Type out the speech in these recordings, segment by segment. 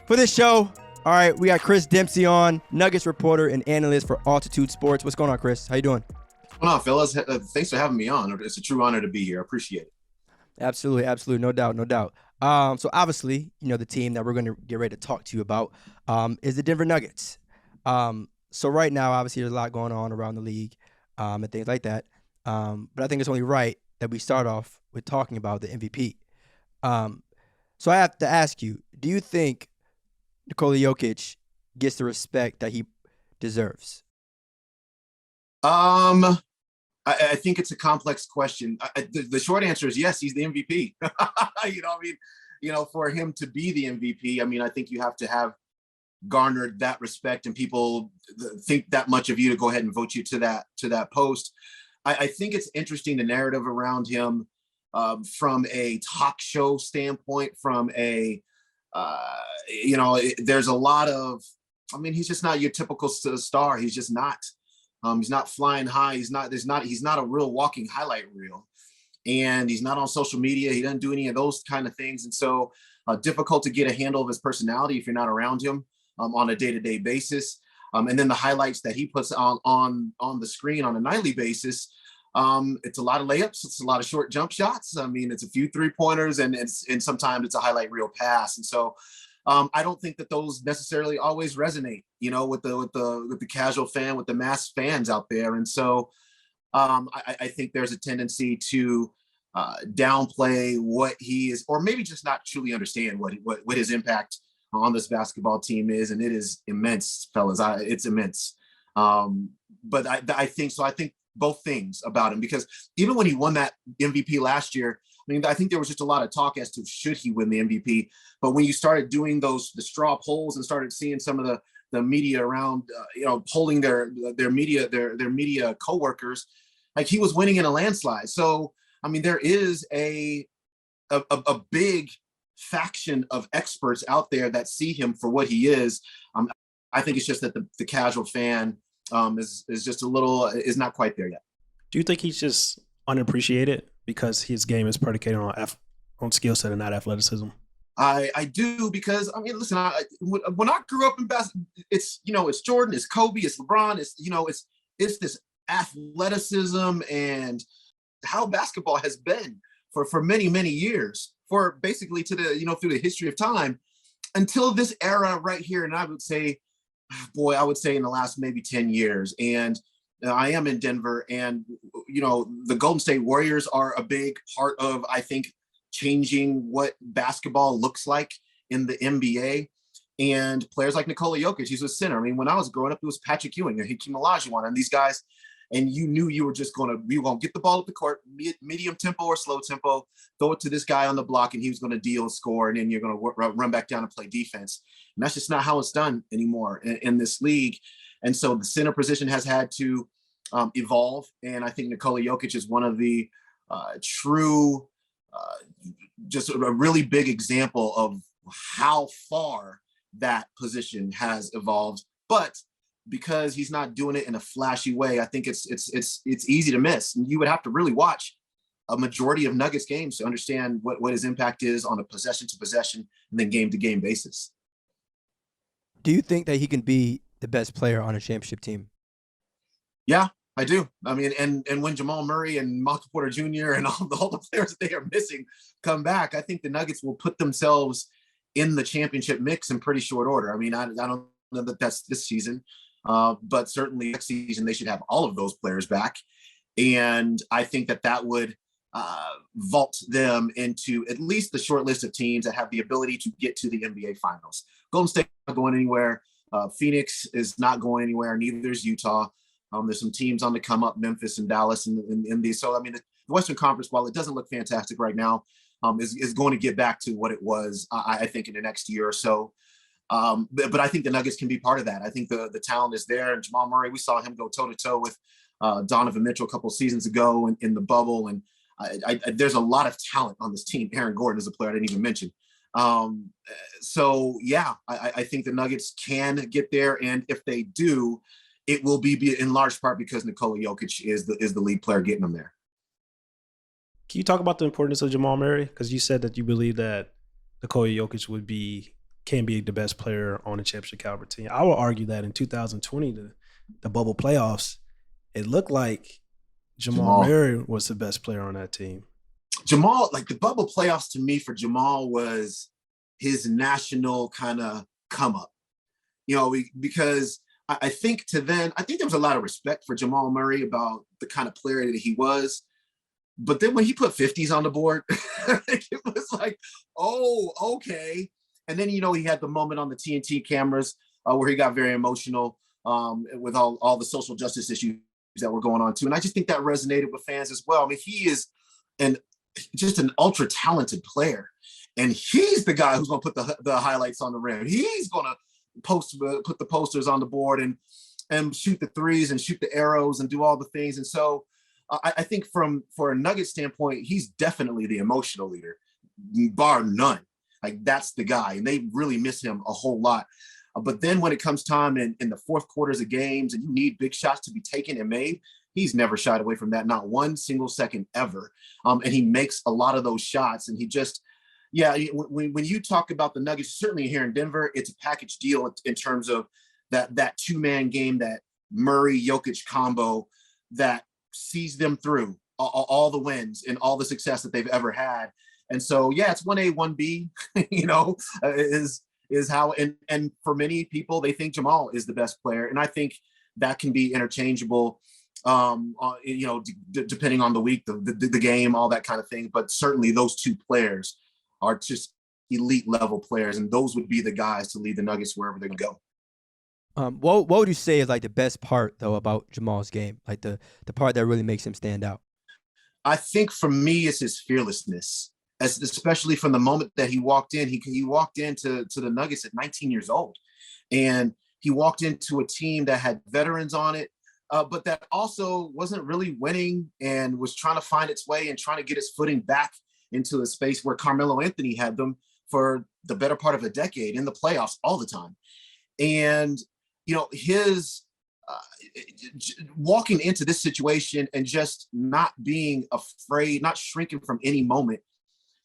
For this show, all right, we got Chris Dempsey on, Nuggets reporter and analyst for Altitude Sports. What's going on, Chris? How you doing? What's going on, fellas? Thanks for having me on. It's a true honor to be here. I appreciate it. Absolutely, no doubt. So obviously, the team that we're going to get ready to talk to you about is the Denver Nuggets. So right now, obviously, there's a lot going on around the league and things like that. But I think it's only right that we start off with talking about the MVP. So I have to ask you, do you think Nikola Jokic gets the respect that he deserves? I think it's a complex question. The short answer is yes, he's the MVP. For him to be the MVP, I think you have to have garnered that respect and people think that much of you to go ahead and vote you to that post. I think it's interesting, the narrative around him from a talk show standpoint, from a, there's a lot of, he's just not your typical star. He's just not. He's not flying high. He's not a real walking highlight reel, and he's not on social media. He doesn't do any of those kind of things. And so difficult to get a handle of his personality if you're not around him on a day-to-day basis. And then the highlights that he puts on the screen on a nightly basis, it's a lot of layups. It's a lot of short jump shots. It's a few 3-pointers and sometimes it's a highlight reel pass. And so I don't think that those necessarily always resonate, with the casual fan, with the mass fans out there. And so I think there's a tendency to downplay what he is, or maybe just not truly understand what his impact on this basketball team is. And it is immense, fellas. It's immense. But I think so. I think both things about him, because even when he won that MVP last year, I think there was just a lot of talk as to should he win the MVP. But when you started doing the straw polls and started seeing some of the media around, polling their media coworkers, like he was winning in a landslide. So, there is a big faction of experts out there that see him for what he is. I think it's just that the casual fan is just is not quite there yet. Do you think he's just unappreciated because his game is predicated on skill set and not athleticism? I do, because listen, when I grew up in basketball, it's Jordan, it's Kobe, it's LeBron, it's this athleticism and how basketball has been for many, many years, for basically to the through the history of time until this era right here. And I would say in the last maybe 10 years. And I am in Denver, and the Golden State Warriors are a big part of, I think, changing what basketball looks like in the NBA. And players like Nikola Jokic, he's a center. When I was growing up, it was Patrick Ewing and Hakeem Olajuwon and these guys, and you knew you were just going to get the ball up the court, medium tempo or slow tempo, throw it to this guy on the block, and he was going to deal, score, and then you're going to run back down and play defense. And that's just not how it's done anymore in this league. And so the center position has had to evolve. And I think Nikola Jokic is one of the true, just a really big example of how far that position has evolved. But because he's not doing it in a flashy way, I think it's easy to miss. And you would have to really watch a majority of Nuggets games to understand what his impact is on a possession to possession and then game to game basis. Do you think that he can be the best player on a championship team? Yeah, I do. And when Jamal Murray and Michael Porter Jr. and all the players that they are missing come back, I think the Nuggets will put themselves in the championship mix in pretty short order. I don't know that that's this season, but certainly next season they should have all of those players back. And I think that would vault them into at least the short list of teams that have the ability to get to the NBA Finals. Golden State not going anywhere. Phoenix is not going anywhere. Neither is Utah. There's some teams on the come up, Memphis and Dallas and these. So, the Western Conference, while it doesn't look fantastic right now, is going to get back to what it was, I think, in the next year or so. But I think the Nuggets can be part of that. I think the talent is there. And Jamal Murray, we saw him go toe-to-toe with Donovan Mitchell a couple of seasons ago in the bubble. And there's a lot of talent on this team. Aaron Gordon is a player I didn't even mention. So, yeah, I think the Nuggets can get there. And if they do, it will be in large part because Nikola Jokic is the lead player getting them there. Can you talk about the importance of Jamal Murray? Because you said that you believe that Nikola Jokic would be can be the best player on a championship caliber team. I will argue that in 2020, the bubble playoffs, it looked like Jamal Murray was the best player on that team. Jamal, like the bubble playoffs to me for Jamal was his national kind of come up, because I think there was a lot of respect for Jamal Murray about the kind of player that he was. But then when he put 50s on the board, it was like, oh, okay. And then, he had the moment on the TNT cameras where he got very emotional with all the social justice issues that were going on too. And I just think that resonated with fans as well. I mean, he is just an ultra talented player. And he's the guy who's going to put the highlights on the rim. He's going to put the posters on the board and shoot the threes and shoot the arrows and do all the things. And so I think for a Nugget standpoint, he's definitely the emotional leader, bar none. Like that's the guy, and they really miss him a whole lot. But then when it comes time in the fourth quarters of games and you need big shots to be taken and made, he's never shied away from that, not one single second ever. And he makes a lot of those shots. And he just, when you talk about the Nuggets, certainly here in Denver, it's a package deal in terms of that two-man game, that Murray-Jokic combo that sees them through all the wins and all the success that they've ever had. And so, it's 1A, 1B, is how, and for many people, they think Jamal is the best player. And I think that can be interchangeable, depending on the week, the game, all that kind of thing. But certainly those two players are just elite level players. And those would be the guys to lead the Nuggets wherever they go. What would you say is like the best part though about Jamal's game? Like the part that really makes him stand out? I think for me, it's his fearlessness. Especially from the moment that he walked in, he walked into the Nuggets at 19 years old, and he walked into a team that had veterans on it, but that also wasn't really winning and was trying to find its way and trying to get its footing back into a space where Carmelo Anthony had them for the better part of a decade in the playoffs all the time. And, his walking into this situation and just not being afraid, not shrinking from any moment,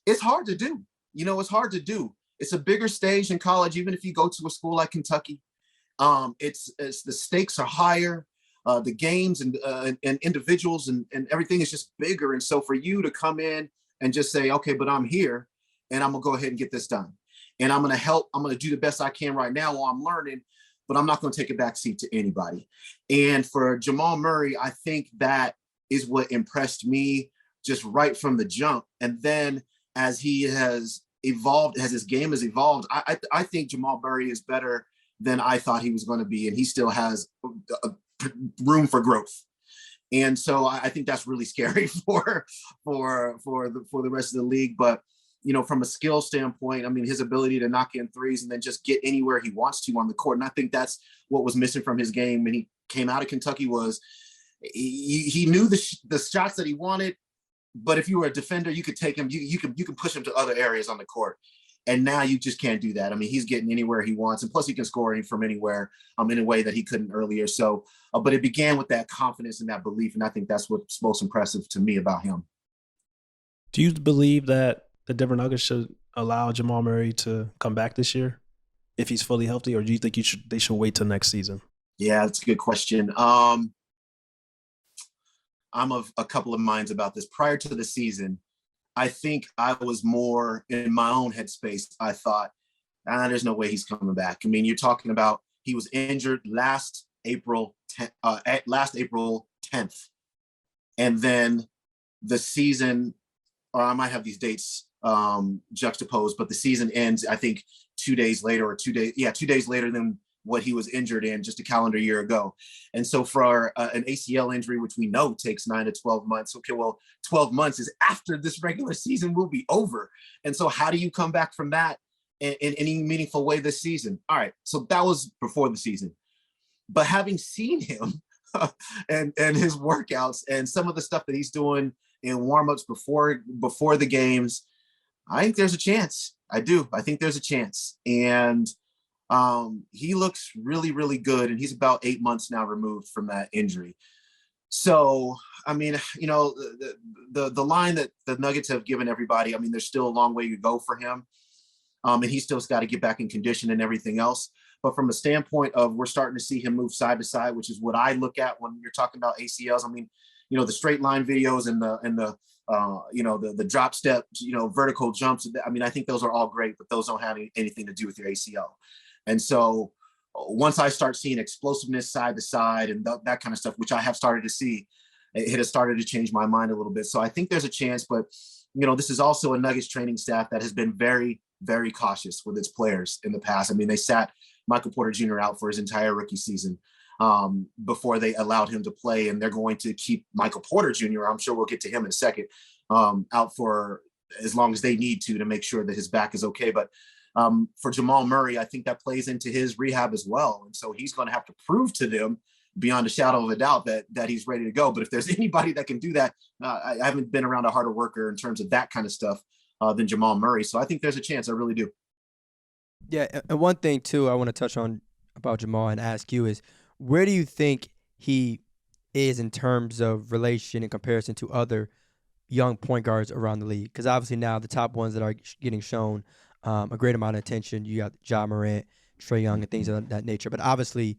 it's hard to do. It's hard to do. It's a bigger stage in college, even if you go to a school like Kentucky. It's the stakes are higher. The games and individuals and everything is just bigger. And so for you to come in and just say, okay, but I'm here and I'm gonna go ahead and get this done. And I'm gonna help. I'm gonna do the best I can right now while I'm learning, but I'm not gonna take a backseat to anybody. And for Jamal Murray, I think that is what impressed me just right from the jump. And then as he has evolved, as his game has evolved, I think Jamal Murray is better than I thought he was going to be, and he still has room for growth. And so I think that's really scary for the rest of the league. But from a skill standpoint, I mean, his ability to knock in threes and then just get anywhere he wants to on the court, and I think that's what was missing from his game when he came out of Kentucky was he knew the shots that he wanted. But if you were a defender, you could take him, you can push him to other areas on the court. And now you just can't do that. I mean, he's getting anywhere he wants. And plus he can score from anywhere in a way that he couldn't earlier. So, but it began with that confidence and that belief. And I think that's what's most impressive to me about him. Do you believe that the Denver Nuggets should allow Jamal Murray to come back this year if he's fully healthy? Or do you think they should wait till next season? Yeah, that's a good question. I'm of a couple of minds about this. Prior to the season, I think I was more in my own headspace. I thought, there's no way he's coming back. I mean, you're talking about he was injured last April 10th. And then the season, or I might have these dates juxtaposed, but the season ends, I think, 2 days later 2 days later than what he was injured in just a calendar year ago. And so for an ACL injury, which we know takes 9 to 12 months, okay, well, 12 months is after this regular season will be over. And so how do you come back from that in any meaningful way this season? All right, so that was before the season. But having seen him and his workouts and some of the stuff that he's doing in warmups before the games, I think there's a chance. I do. I think there's a chance. And he looks really, really good. And he's about 8 months now removed from that injury. So, I mean, the line that the Nuggets have given everybody, I mean, there's still a long way to go for him. And he's still got to get back in condition and everything else. But from a standpoint of we're starting to see him move side to side, which is what I look at when you're talking about ACLs. I mean, the straight line videos and the drop step, vertical jumps. I mean, I think those are all great, but those don't have anything to do with your ACL. And so once I start seeing explosiveness side to side and that kind of stuff, which I have started to see, it has started to change my mind a little bit. So I think there's a chance, but this is also a Nuggets training staff that has been very, very cautious with its players in the past. I mean, they sat Michael Porter Jr. out for his entire rookie season before they allowed him to play. And they're going to keep Michael Porter Jr., I'm sure we'll get to him in a second, out for as long as they need to make sure that his back is okay. But for Jamal Murray, I think that plays into his rehab as well. And so he's going to have to prove to them beyond a shadow of a doubt that he's ready to go. But if there's anybody that can do that, I haven't been around a harder worker in terms of that kind of stuff than Jamal Murray. So I think there's a chance. I really do. Yeah, and one thing too I want to touch on about Jamal and ask you is, where do you think he is in terms of relation in comparison to other young point guards around the league? Because obviously now the top ones that are getting shown a great amount of attention, you got Ja Morant, Trae Young, and things of that nature. But obviously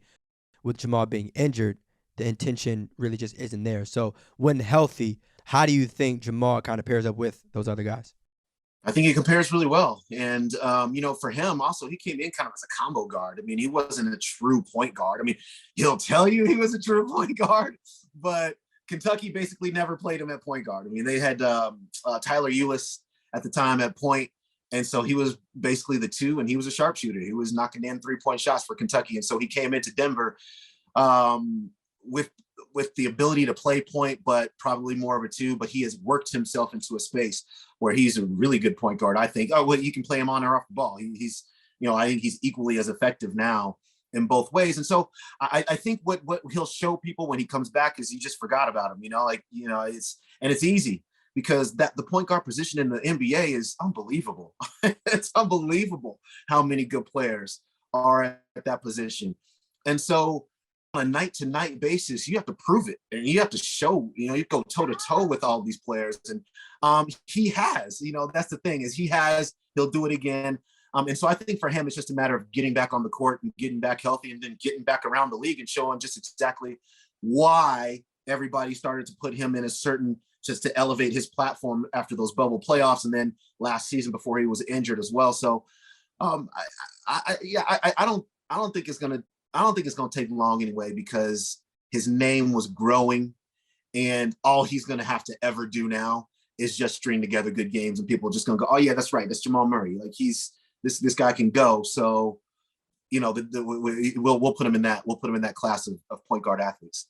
with Jamal being injured, the intention really just isn't there. So when healthy, how do you think Jamal kind of pairs up with those other guys? I think he compares really well. And, for him also, he came in kind of as a combo guard. I mean, he wasn't a true point guard. I mean, he'll tell you he was a true point guard, but Kentucky basically never played him at point guard. I mean, they had Tyler Ulis at the time at point. And so he was basically the two, and he was a sharpshooter. He was knocking in 3-point shots for Kentucky. And so he came into Denver with the ability to play point, but probably more of a two. But he has worked himself into a space where he's a really good point guard. I think, you can play him on or off the ball. He's I think he's equally as effective now in both ways. And so I think what he'll show people when he comes back is you just forgot about him, it's easy, because the point guard position in the NBA is unbelievable. It's unbelievable how many good players are at that position. And so on a night-to-night basis, you have to prove it, and you have to show, you go toe-to-toe with all these players. And he has, that's the thing, is he'll do it again. And so I think for him, it's just a matter of getting back on the court and getting back healthy, and then getting back around the league and showing just exactly why everybody started to put him in a certain, just to elevate his platform after those bubble playoffs, and then last season before he was injured as well. So I don't think it's gonna take long anyway, because his name was growing, and all he's gonna have to ever do now is just string together good games, and people are just gonna go, oh yeah, that's right, that's Jamal Murray. Like, this guy can go. So we'll put him in that class of point guard athletes.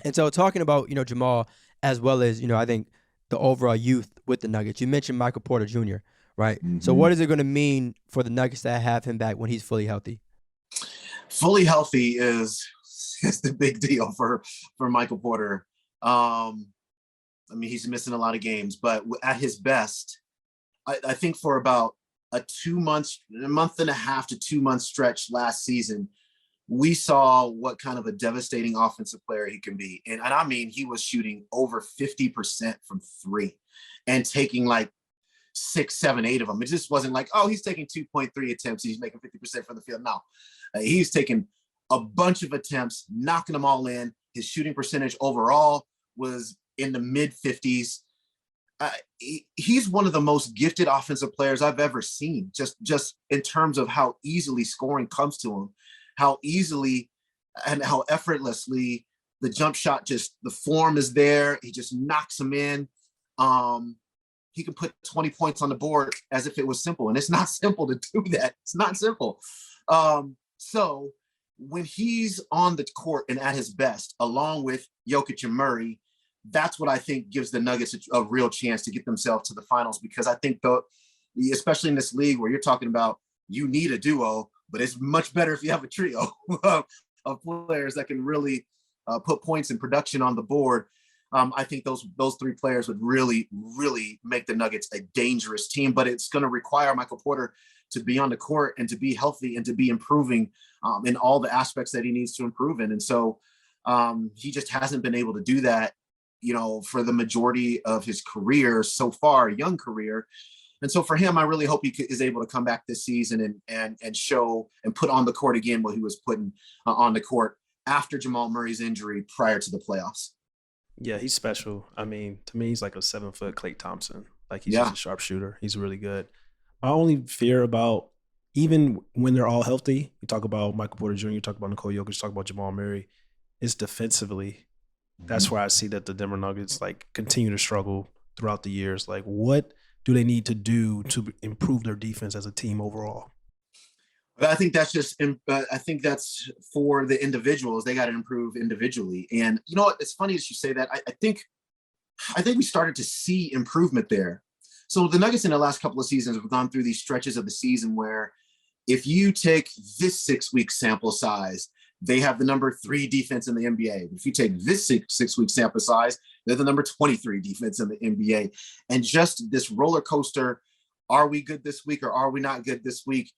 And so talking about, Jamal, as well as, I think the overall youth with the Nuggets, you mentioned Michael Porter Jr., right? Mm-hmm. So what is it going to mean for the Nuggets to have him back when he's fully healthy? Fully healthy is the big deal for Michael Porter. I mean, he's missing a lot of games, but at his best, I think for about a month and a half to 2 month stretch last season, we saw what kind of a devastating offensive player he can be. And I mean, he was shooting over 50% from three and taking like 6, 7, 8 of them. It just wasn't like, oh, he's taking 2.3 attempts, he's making 50% from the field. No, he's taking a bunch of attempts, knocking them all in. His shooting percentage overall was in the mid 50s. He's one of the most gifted offensive players I've ever seen, just in terms of how easily scoring comes to him, how easily and how effortlessly the jump shot, just the form is there. He just knocks them in. He can put 20 points on the board as if it was simple, and it's not simple to do that. It's not simple. So when he's on the court and at his best, along with Jokic and Murray, that's what I think gives the Nuggets a real chance to get themselves to the finals, because I think, especially in this league where you're talking about you need a duo, but it's much better if you have a trio of players that can really put points and production on the board. I think those 3 players would really, really make the Nuggets a dangerous team, but it's going to require Michael Porter to be on the court and to be healthy and to be improving in all the aspects that he needs to improve in. And so he just hasn't been able to do that, for the majority of his career so far, young career. And so for him, I really hope he is able to come back this season and show and put on the court again what he was putting on the court after Jamal Murray's injury prior to the playoffs. Yeah, he's special. I mean, to me, he's like a 7-foot Klay Thompson. Like, he's Yeah. just a sharpshooter. He's really good. My only fear about, even when they're all healthy, you talk about Michael Porter Jr., you talk about Nikola Jokic, you talk about Jamal Murray, is defensively. That's where I see that the Denver Nuggets like continue to struggle throughout the years. Like, what do they need to do to improve their defense as a team overall? But I think that's for the individuals. They got to improve individually. And you know what? It's funny that you say that. I think we started to see improvement there. So the Nuggets in the last couple of seasons have gone through these stretches of the season where if you take this 6-week sample size, they have the number 3 defense in the NBA. If you take this 6-week sample size, they're the number 23 defense in the NBA. And just this roller coaster, are we good this week or are we not good this week,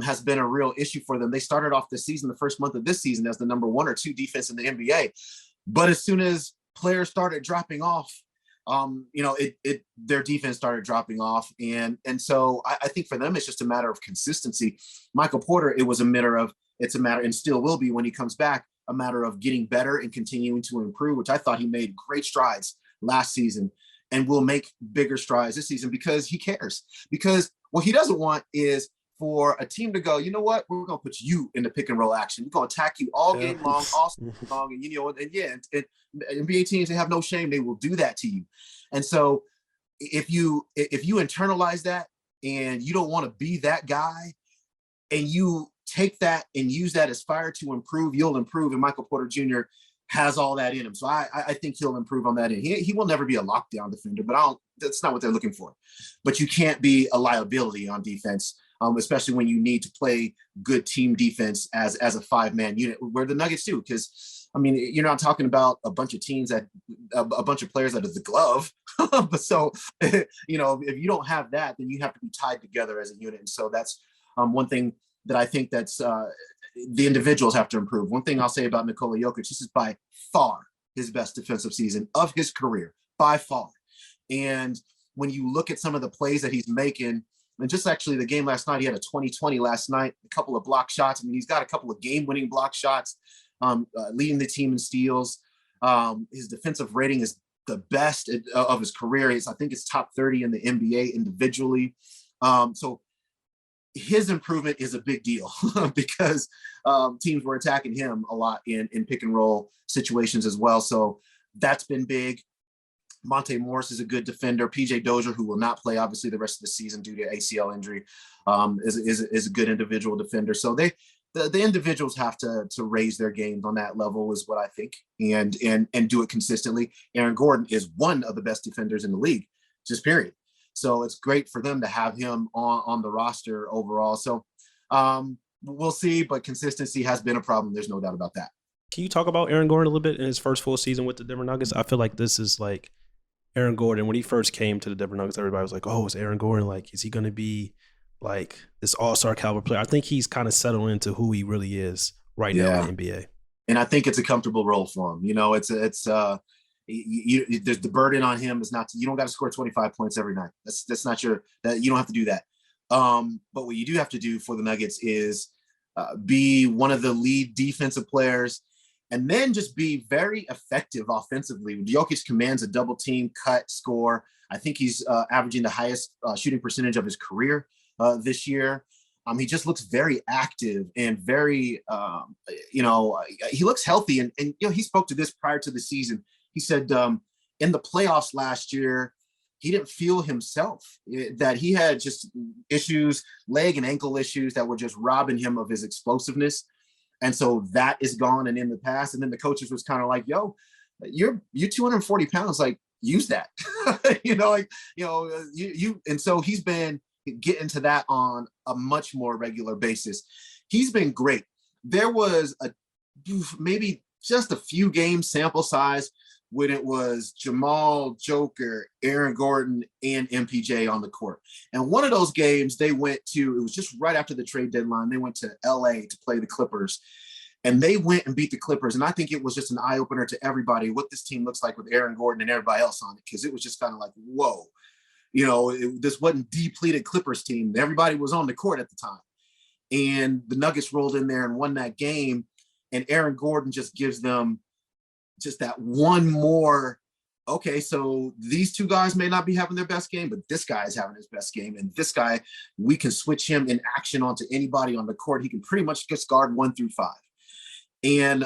has been a real issue for them. They started off the season, the first month of this season, as the number 1 or 2 defense in the NBA. But as soon as players started dropping off, their defense started dropping off. And so I think for them, it's just a matter of consistency. Michael Porter, it's a matter, and still will be when he comes back, a matter of getting better and continuing to improve, which I thought he made great strides last season and will make bigger strides this season because he cares. Because what he doesn't want is for a team to go, you know what, we're going to put you in the pick and roll action. We're going to attack you all game long, all season long. And NBA teams, they have no shame. They will do that to you. And so if you internalize that and you don't want to be that guy and you take that and use that as fire to improve, you'll improve. And Michael Porter Jr. has all that in him. So I think he'll improve on that end. He will never be a lockdown defender, but that's not what they're looking for. But you can't be a liability on defense, especially when you need to play good team defense as a 5-man unit, where the Nuggets do. Because, I mean, you're not talking about a bunch of teams that a bunch of players that is the glove. But so, if you don't have that, then you have to be tied together as a unit. And so that's one thing that I think that's the individuals have to improve. One thing I'll say about Nikola Jokic, this is by far his best defensive season of his career, by far. And when you look at some of the plays that he's making, and just actually the game last night, he had a 20-20 last night, a couple of block shots. I mean, he's got a couple of game-winning block shots, leading the team in steals. His defensive rating is the best of his career. I think it's top 30 in the NBA individually. So his improvement is a big deal because teams were attacking him a lot in pick and roll situations as well. So that's been big. Monte Morris is a good defender. PJ Dozier, who will not play obviously the rest of the season due to ACL injury, is a good individual defender. So the individuals have to raise their games on that level is what I think, and do it consistently. Aaron Gordon is one of the best defenders in the league, just period. So it's great for them to have him on the roster overall. So we'll see, but consistency has been a problem. There's no doubt about that. Can you talk about Aaron Gordon a little bit in his first full season with the Denver Nuggets? I feel like this is like Aaron Gordon. When he first came to the Denver Nuggets, everybody was like, oh, it's Aaron Gordon. Like, is he going to be like this all-star caliber player? I think he's kind of settled into who he really is right now in the NBA. And I think it's a comfortable role for him. There's the burden on him is not you don't got to score 25 points every night. That's not you don't have to do that. But what you do have to do for the Nuggets is be one of the lead defensive players and then just be very effective offensively. Jokic commands a double team, cut, score. I think he's averaging the highest shooting percentage of his career this year. He just looks very active and very, he looks healthy. And he spoke to this prior to the season. He said in the playoffs last year, he didn't feel himself, that he had just issues, leg and ankle issues that were just robbing him of his explosiveness. And so that is gone and in the past. And then the coaches was kind of like, yo, you're 240 pounds, like use that, and so he's been getting to that on a much more regular basis. He's been great. There was maybe just a few game sample size when it was Jamal, Joker, Aaron Gordon, and MPJ on the court. And one of those games they went to, it was just right after the trade deadline, they went to LA to play the Clippers. And they went and beat the Clippers. And I think it was just an eye-opener to everybody what this team looks like with Aaron Gordon and everybody else on it, because it was just kind of like, whoa. this wasn't depleted Clippers team. Everybody was on the court at the time. And the Nuggets rolled in there and won that game. And Aaron Gordon just gives them just that one more, okay, so these two guys may not be having their best game, but this guy is having his best game. And this guy, we can switch him in action onto anybody on the court. He can pretty much just guard 1 through 5. And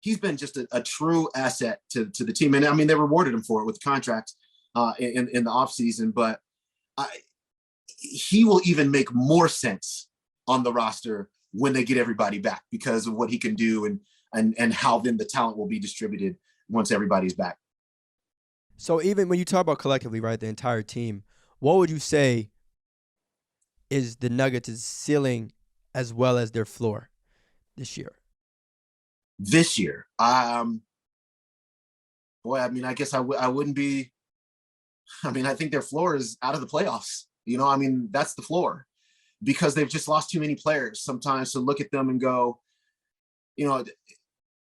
he's been just a true asset to the team. And I mean, they rewarded him for it with the contract in the offseason, but he will even make more sense on the roster when they get everybody back because of what he can do and how then the talent will be distributed once everybody's back. So even when you talk about collectively, right, the entire team, what would you say is the Nuggets' ceiling as well as their floor this year? This year, boy, I mean, I guess I wouldn't be. I mean, I think their floor is out of the playoffs. I mean, that's the floor because they've just lost too many players sometimes to look at them and go,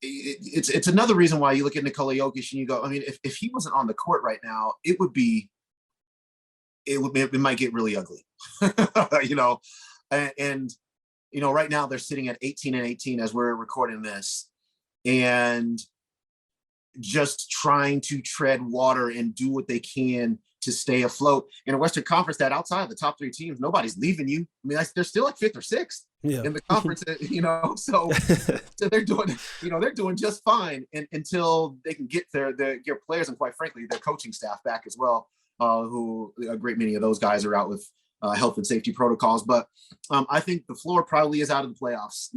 it's another reason why you look at Nikola Jokic and you go, I mean, if he wasn't on the court right now, it might get really ugly, and right now they're sitting at 18-18 as we're recording this and just trying to tread water and do what they can to stay afloat in a Western Conference that outside of the top 3 teams, nobody's leaving you. I mean, they're still like 5th or 6th in the conference, so they're doing just fine until they can get their players and quite frankly, their coaching staff back as well, who a great many of those guys are out with health and safety protocols. But I think the floor probably is out of the playoffs.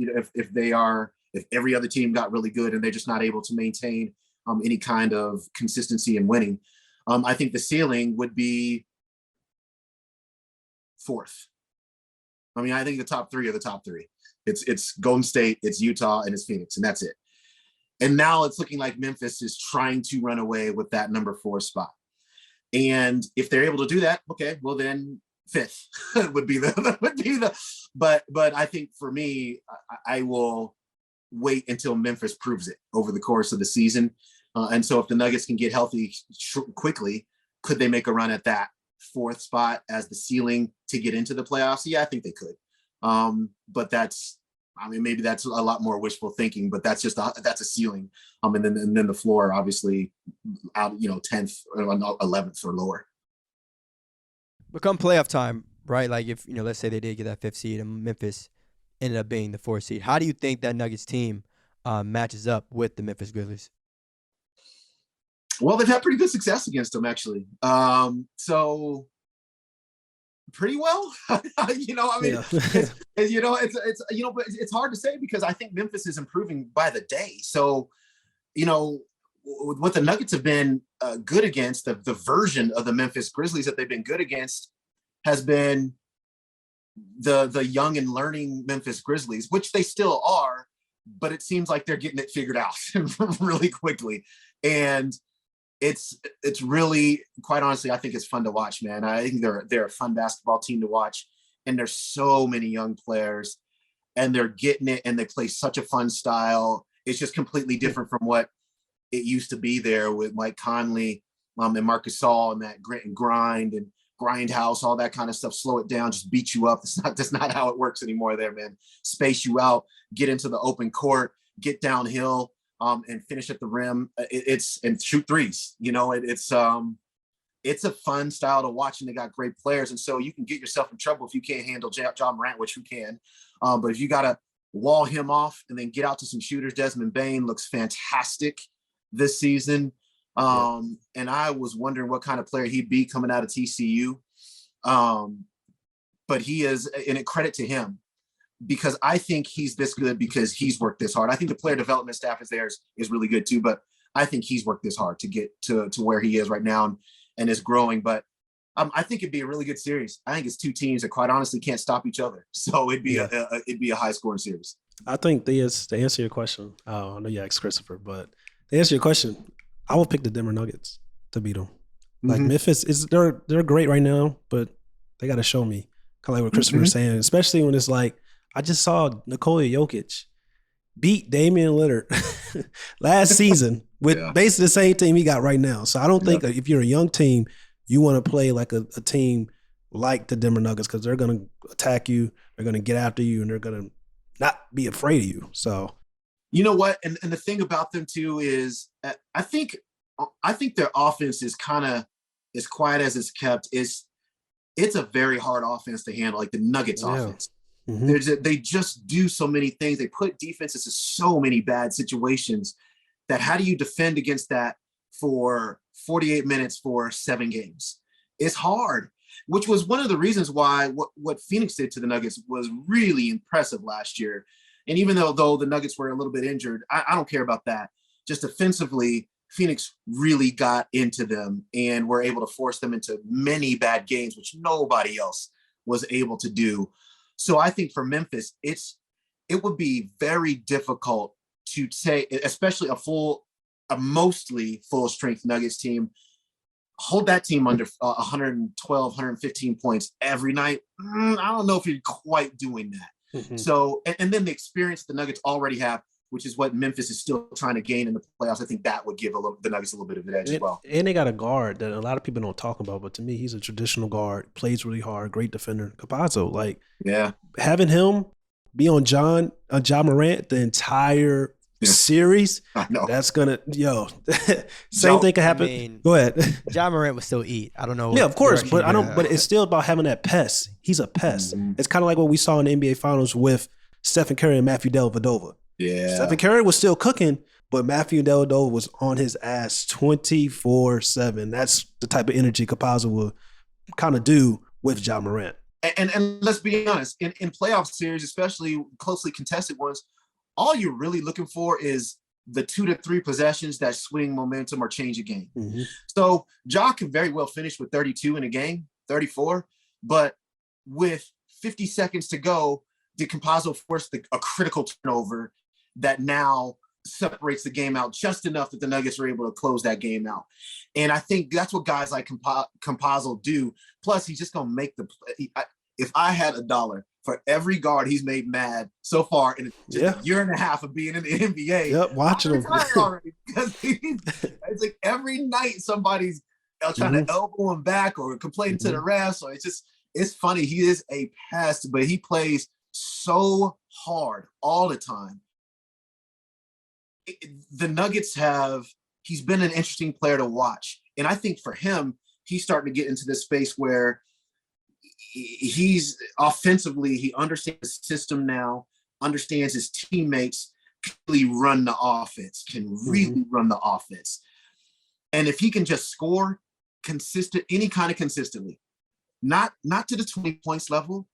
If every other team got really good and they're just not able to maintain any kind of consistency in winning. I think the ceiling would be 4th. I mean, I think the top 3 are the top 3. It's Golden State, it's Utah, and it's Phoenix, and that's it. And now it's looking like Memphis is trying to run away with that number 4 spot. And if they're able to do that, okay, well then 5th would be the. But I think for me, I will wait until Memphis proves it over the course of the season. And so if the Nuggets can get healthy quickly, could they make a run at that 4th spot as the ceiling to get into the playoffs? Yeah, I think they could. But maybe that's a lot more wishful thinking, but that's a ceiling. And then the floor, obviously, out 10th or 11th or lower. Become playoff time, right? Like if let's say they did get that 5th seed and Memphis ended up being the 4th seed. How do you think that Nuggets team matches up with the Memphis Grizzlies? Well, they've had pretty good success against them, actually. So pretty well. But it's hard to say because I think Memphis is improving by the day. So, what the Nuggets have been good against, the version of the Memphis Grizzlies that they've been good against has been the young and learning Memphis Grizzlies, which they still are, but it seems like they're getting it figured out really quickly. And it's really, quite honestly, I think it's fun to watch, man. I think they're a fun basketball team to watch, and there's so many young players, and they're getting it, and they play such a fun style. It's just completely different from what it used to be there with Mike Conley and Marcus Gasol and that grit and grind and grindhouse, all that kind of stuff. Slow it down, just beat you up. That's not how it works anymore there, man. Space you out, get into the open court, get downhill, and finish at the rim. And shoot threes. It's a fun style to watch, and they got great players. And so you can get yourself in trouble if you can't handle John Morant, which you can. But if you got to wall him off and then get out to some shooters, Desmond Bane looks fantastic this season. And I was wondering what kind of player he'd be coming out of TCU. But he is, and a credit to him, because I think he's this good because he's worked this hard. I think the player development staff is really good too, but I think he's worked this hard to get to where he is right now and is growing. But I think it'd be a really good series. I think it's 2 teams that quite honestly can't stop each other. So it'd be a high scoring series. I think Theus, to answer your question, I know you asked Christopher, but to answer your question, I will pick the Denver Nuggets to beat them. Like Memphis they're great right now, but they got to show me. Kind of like what Christopher was saying, especially when it's like, I just saw Nikola Jokic beat Damian Lillard last season with basically the same team he got right now. So I don't think if you're a young team, You want to play like a team like the Denver Nuggets because they're going to attack you, they're going to get after you, and they're going to not be afraid of you. So, you know what? And the thing about them too is I think their offense is kind of as quiet as it's kept. It's a very hard offense to handle, like the Nuggets offense. Mm-hmm. They just do so many things. They put defenses in so many bad situations that how do you defend against that for 48 minutes for 7 games? It's hard, which was one of the reasons why what Phoenix did to the Nuggets was really impressive last year. And even though the Nuggets were a little bit injured, I don't care about that. Just offensively, Phoenix really got into them and were able to force them into many bad games, which nobody else was able to do. So I think for Memphis, it would be very difficult to say, especially a mostly full strength Nuggets team, hold that team under 112, 115 points every night. I don't know if you're quite doing that. Mm-hmm. So, and then the experience the Nuggets already have, which is what Memphis is still trying to gain in the playoffs. I think that would give the Nuggets a little bit of an edge as well. And they got a guard that a lot of people don't talk about, but to me, he's a traditional guard, plays really hard, great defender. Campazzo, like, yeah, having him be on John Morant the entire series, I know. That's gonna same thing can happen. I mean, go ahead. John Morant would still eat. I don't know. Yeah, of course, but I don't. But it's still about having that pest. He's a pest. Mm-hmm. It's kind of like what we saw in the NBA Finals with Stephen Curry and Matthew Dellavedova. Yeah, Stephen Curry was still cooking, but Matthew Dellavedova was on his ass 24/7. That's the type of energy Campazzo will kind of do with John Morant. And let's be honest, in playoff series, especially closely contested ones, all you're really looking for is the 2 to 3 possessions that swing momentum or change a game. Mm-hmm. So Ja can very well finish with 32 in a game, 34, but with 50 seconds to go, did Campazzo force a critical turnover that now separates the game out just enough that the Nuggets are able to close that game out? And I think that's what guys like Campazzo do. Plus, he's just going to make the play. If I had $1 for every guard he's made mad so far in just a year and a half of being in the NBA. Yep, watching him already, because it's like every night somebody's trying to elbow him back or complaining to the refs. Or it's funny. He is a pest, but he plays so hard all the time. The Nuggets he's been an interesting player to watch. And I think for him, he's starting to get into this space where he's offensively, he understands the system now, understands his teammates, can really run the offense. And if he can just score any kind of consistently, not to the 20 points level,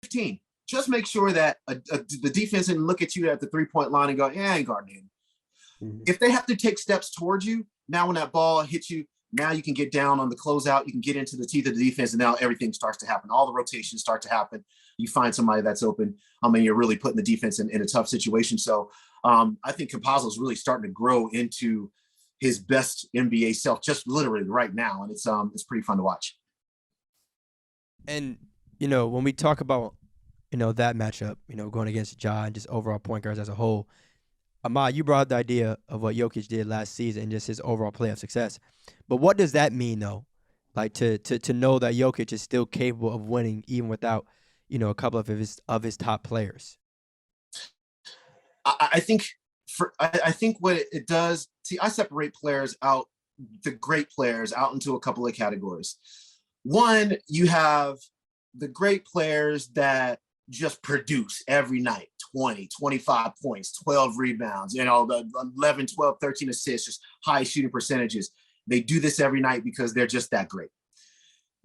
15, just make sure that the defense didn't look at you at the 3-point line and go, yeah, I ain't guarding him. Mm-hmm. If they have to take steps towards you, now when that ball hits you, now you can get down on the closeout. You can get into the teeth of the defense, and now everything starts to happen. All the rotations start to happen. You find somebody that's open. And you're really putting the defense in a tough situation. So I think Campazzo is really starting to grow into his best NBA self, just literally right now, and it's pretty fun to watch. And when we talk about that matchup, going against Ja and just overall point guards as a whole, Ahmad, you brought up the idea of what Jokic did last season and just his overall playoff success. But what does that mean, though? Like to know that Jokic is still capable of winning even without, a couple of his top players. I think what it does. See, I separate players out, the great players out into a couple of categories. One, you have the great players that just produce every night, 20, 25 points, 12 rebounds, the 11, 12, 13 assists, just high shooting percentages. They do this every night because they're just that great.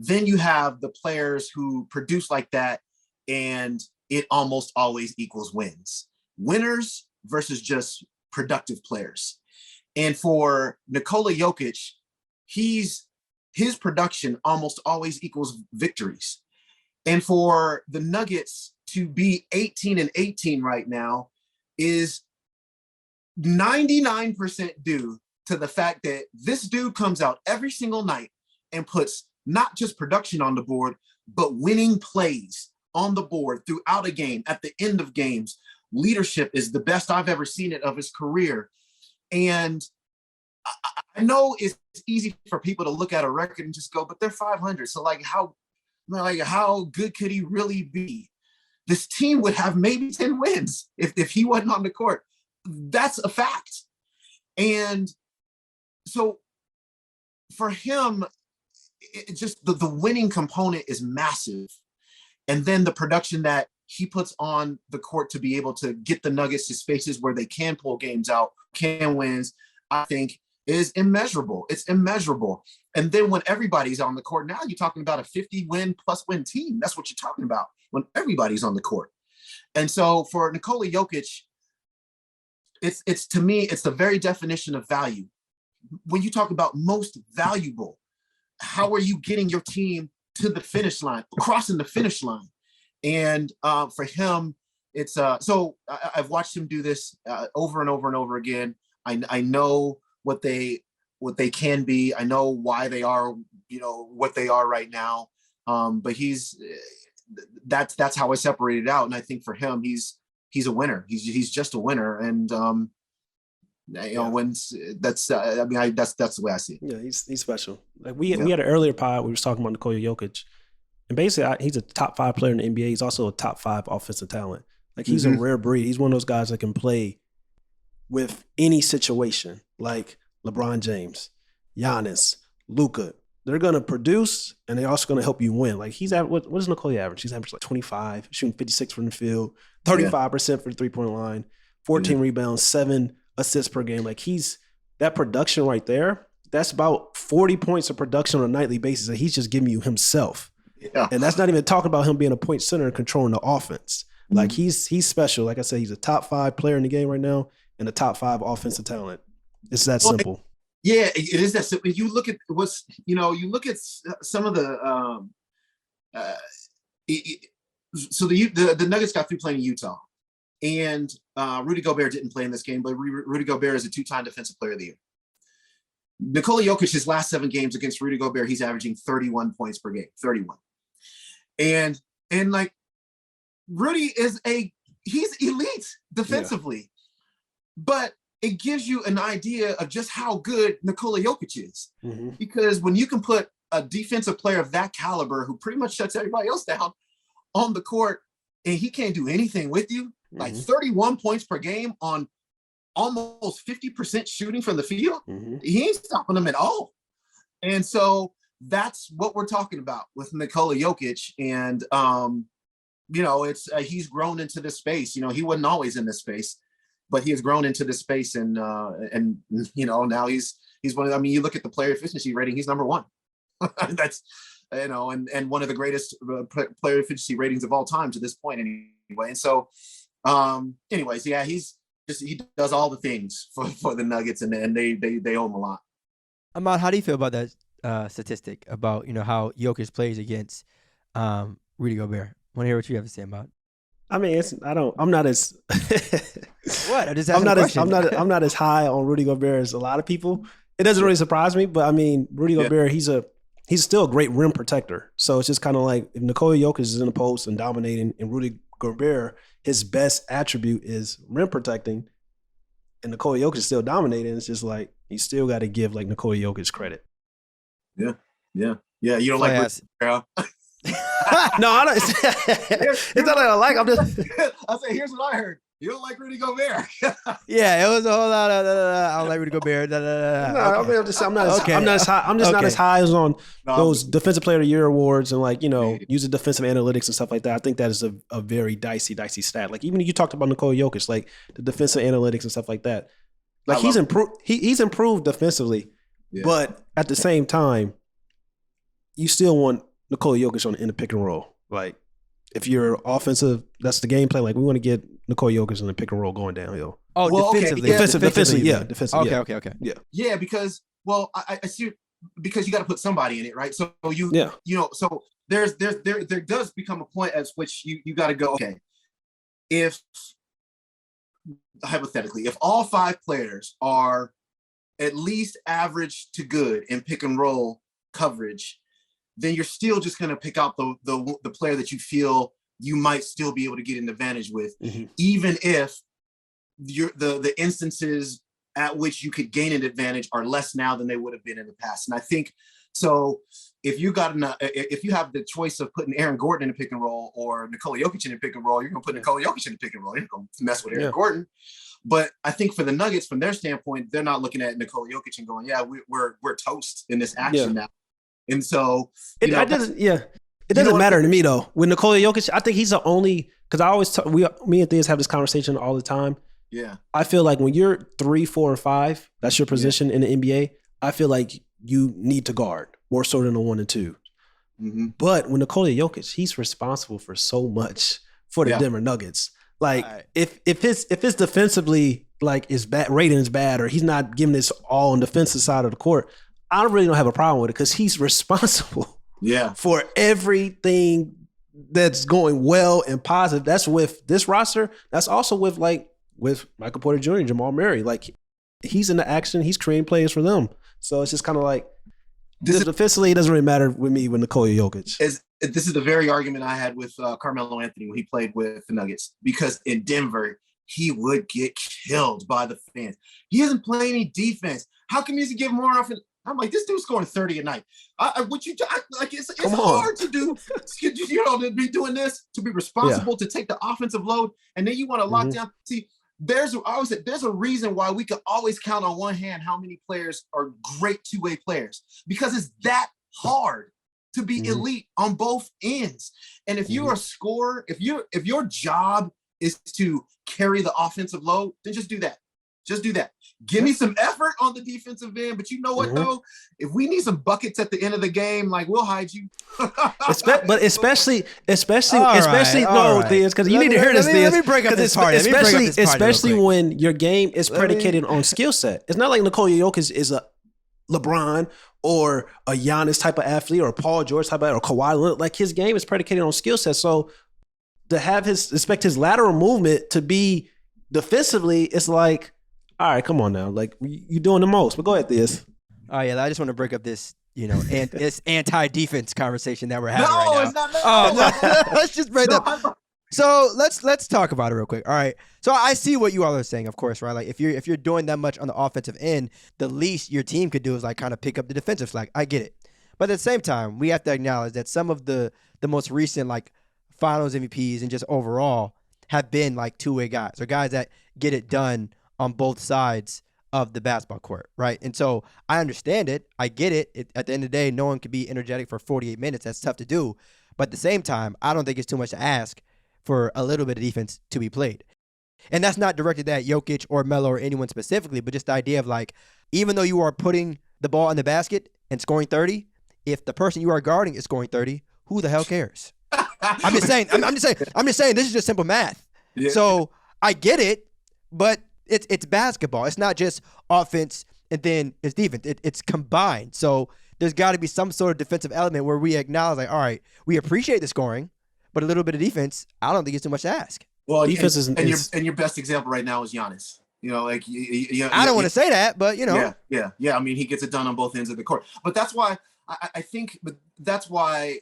Then you have the players who produce like that, and it almost always equals wins. Winners versus just productive players. And for Nikola Jokic, his production almost always equals victories. And for the Nuggets to be 18-18 right now is 99% due to the fact that this dude comes out every single night and puts not just production on the board, but winning plays on the board throughout a game, at the end of games. Leadership is the best I've ever seen it of his career. And I know it's easy for people to look at a record and just go, but they're 500. So how good could he really be? This team would have maybe 10 wins if he wasn't on the court. That's a fact. And so for him, it just the winning component is massive. And then the production that he puts on the court to be able to get the Nuggets to spaces where they can pull games out, can wins, I think is immeasurable. It's immeasurable. And then when everybody's on the court, now you're talking about a 50 win plus win team. That's what you're talking about when everybody's on the court. And so for Nikola Jokic, it's to me, it's the very definition of value. When you talk about most valuable, how are you getting your team to the finish line, crossing the finish line? And for him, it's so I've watched him do this over and over and over again. I know what they can be. I know why they are, what they are right now. But that's how I separated out. And I think for him, he's a winner. He's just a winner. And when that's the way I see it. Yeah, he's special. Like we had an earlier pod, we was talking about Nikola Jokic, and basically he's a top 5 player in the NBA. He's also a top 5 offensive talent. Like he's a rare breed. He's one of those guys that can play with any situation, like LeBron James, Giannis, Luka. They're going to produce, and they're also going to help you win. Like he's at what is Nikola average? He's averaged like 25, shooting 56 from the field, 35% for the 3-point line, 14 rebounds, 7 assists per game. Like that production right there, that's about 40 points of production on a nightly basis that he's just giving you himself. Yeah. And that's not even talking about him being a point center and controlling the offense. Like he's special. Like I said, he's a top 5 player in the game right now and a top 5 offensive talent. It's that simple. Yeah, it is that simple. You look at you look at some of the so the Nuggets got through playing Utah, and Rudy Gobert didn't play in this game, but Rudy Gobert is a 2-time Defensive Player of the Year. Nikola Jokic, his last 7 games against Rudy Gobert, he's averaging 31 points per game, 31. And like Rudy he's elite defensively, but it gives you an idea of just how good Nikola Jokic is. Because when you can put a defensive player of that caliber who pretty much shuts everybody else down on the court and he can't do anything with you, like 31 points per game on almost 50% shooting from the field, he ain't stopping them at all. And so that's what we're talking about with Nikola Jokic. And, it's he's grown into this space. He wasn't always in this space, but he has grown into this space. And now he's one of, you look at the player efficiency rating, he's number 1. That's, and one of the greatest player efficiency ratings of all time to this point anyway. And so, anyways, yeah, he does all the things for the Nuggets, and they owe him a lot. Ahmad, how do you feel about that statistic about how Jokic plays against Rudy Gobert? I want to hear what you have to say about. I mean, I'm not as what? I'm not as high on Rudy Gobert as a lot of people. It doesn't really surprise me, but I mean, Rudy Gobert, he's still a great rim protector. So it's just kind of like if Nikola Jokic is in the post and dominating, and Rudy Gobert, his best attribute is rim protecting, and Nikola Jokic is still dominating. It's just like you still got to give like Nikola Jokic credit. Yeah. You don't like Rudy Gobert? No, I don't. It's not that I like. I'm just. I say, here's what I heard. You don't like Rudy Gobert. Yeah, it was a whole lot of. I don't like Rudy Gobert. No, okay. I'm not as high. I'm just not as high as on those Defensive Player of the Year awards and using defensive analytics and stuff like that. I think that is a very dicey stat. Like even you talked about Nikola Jokic, like the defensive analytics and stuff like that. Like he's improved. He's improved defensively, but at the same time, you still want Nikola Jokic in the pick and roll. Like if you're offensive, that's the game plan. Like we want to get Nikola Jokic in the pick and roll going downhill. Oh, well, defensively. Okay. Defensively. Yeah. Okay. Yeah, because I see, because you got to put somebody in it, right? So so there does become a point at which you got to go, okay, if hypothetically, if all 5 players are at least average to good in pick and roll coverage, then you're still just going to pick out the player that you feel you might still be able to get an advantage with, even if the instances at which you could gain an advantage are less now than they would have been in the past. And I think so. If you have the choice of putting Aaron Gordon in a pick and roll or Nikola Jokic in a pick and roll, you're going to put Nikola Jokic in a pick and roll. You're going to mess with Aaron Gordon. But I think for the Nuggets, from their standpoint, they're not looking at Nikola Jokic and going, "Yeah, we're toast in this action now." And so it doesn't matter to me though. With Nikola Jokic, I think he's the only, because I always me and Theus have this conversation all the time. Yeah, I feel like when you're 3, 4, or 5, that's your position in the NBA. I feel like you need to guard more so than the 1 and 2. Mm-hmm. But when Nikola Jokic, he's responsible for so much for the Denver Nuggets. Like if it's defensively like is bad, rating is bad, or he's not giving this all on the defensive side of the court, I really don't have a problem with it because he's responsible for everything that's going well and positive. That's with this roster. That's also with Michael Porter Jr. and Jamal Murray. Like he's in the action. He's creating plays for them. So it's just kind of like defensively, it doesn't really matter with me with Nikola Jokic. This is the very argument I had with Carmelo Anthony when he played with the Nuggets, because in Denver, he would get killed by the fans. He doesn't play any defense. How come he doesn't give more often? I'm like, this dude's scoring 30 a night. It's hard to do, to be doing this, to be responsible, to take the offensive load, and then you want to lock down. See, there's a reason why we can always count on one hand how many players are great two-way players, because it's that hard to be elite on both ends. And if you're a scorer, if your job is to carry the offensive load, then just do that. Just do that. Give me some effort on the defensive end, but you know what though? If we need some buckets at the end of the game, like we'll hide you. But especially because you need to hear this. Let me break up this part. Especially when your game is predicated on skill set. It's not like Nikola Jokic is a LeBron or a Giannis type of athlete or a Paul George type of, or Kawhi Leonard. Like his game is predicated on skill set. So to expect his lateral movement to be defensively, it's like, all right, come on now. Like, you're doing the most. But go ahead, Theus. Oh, yeah. I just want to break up this, and this anti-defense conversation that we're having right now. It's not. Let's just break that. So let's talk about it real quick. All right. So I see what you all are saying, of course, right? Like if you're doing that much on the offensive end, the least your team could do is like kind of pick up the defensive slack. I get it. But at the same time, we have to acknowledge that some of the most recent like finals MVPs and just overall have been like two-way guys, or guys that get it done on both sides of the basketball court, right? And so I understand it. I get it. At the end of the day, no one can be energetic for 48 minutes. That's tough to do. But at the same time, I don't think it's too much to ask for a little bit of defense to be played. And that's not directed at Jokic or Melo or anyone specifically, but just the idea of like, even though you are putting the ball in the basket and scoring 30, if the person you are guarding is scoring 30, who the hell cares? I'm just saying, this is just simple math. Yeah. So I get it, but it's basketball. It's not just offense and then it's defense. It's combined. So there's got to be some sort of defensive element where we acknowledge, like, all right, we appreciate the scoring, but a little bit of defense, I don't think it's too much to ask. Well, defense and your best example right now is Giannis. I don't want to say that, but yeah. I mean, he gets it done on both ends of the court. But that's why I think. But that's why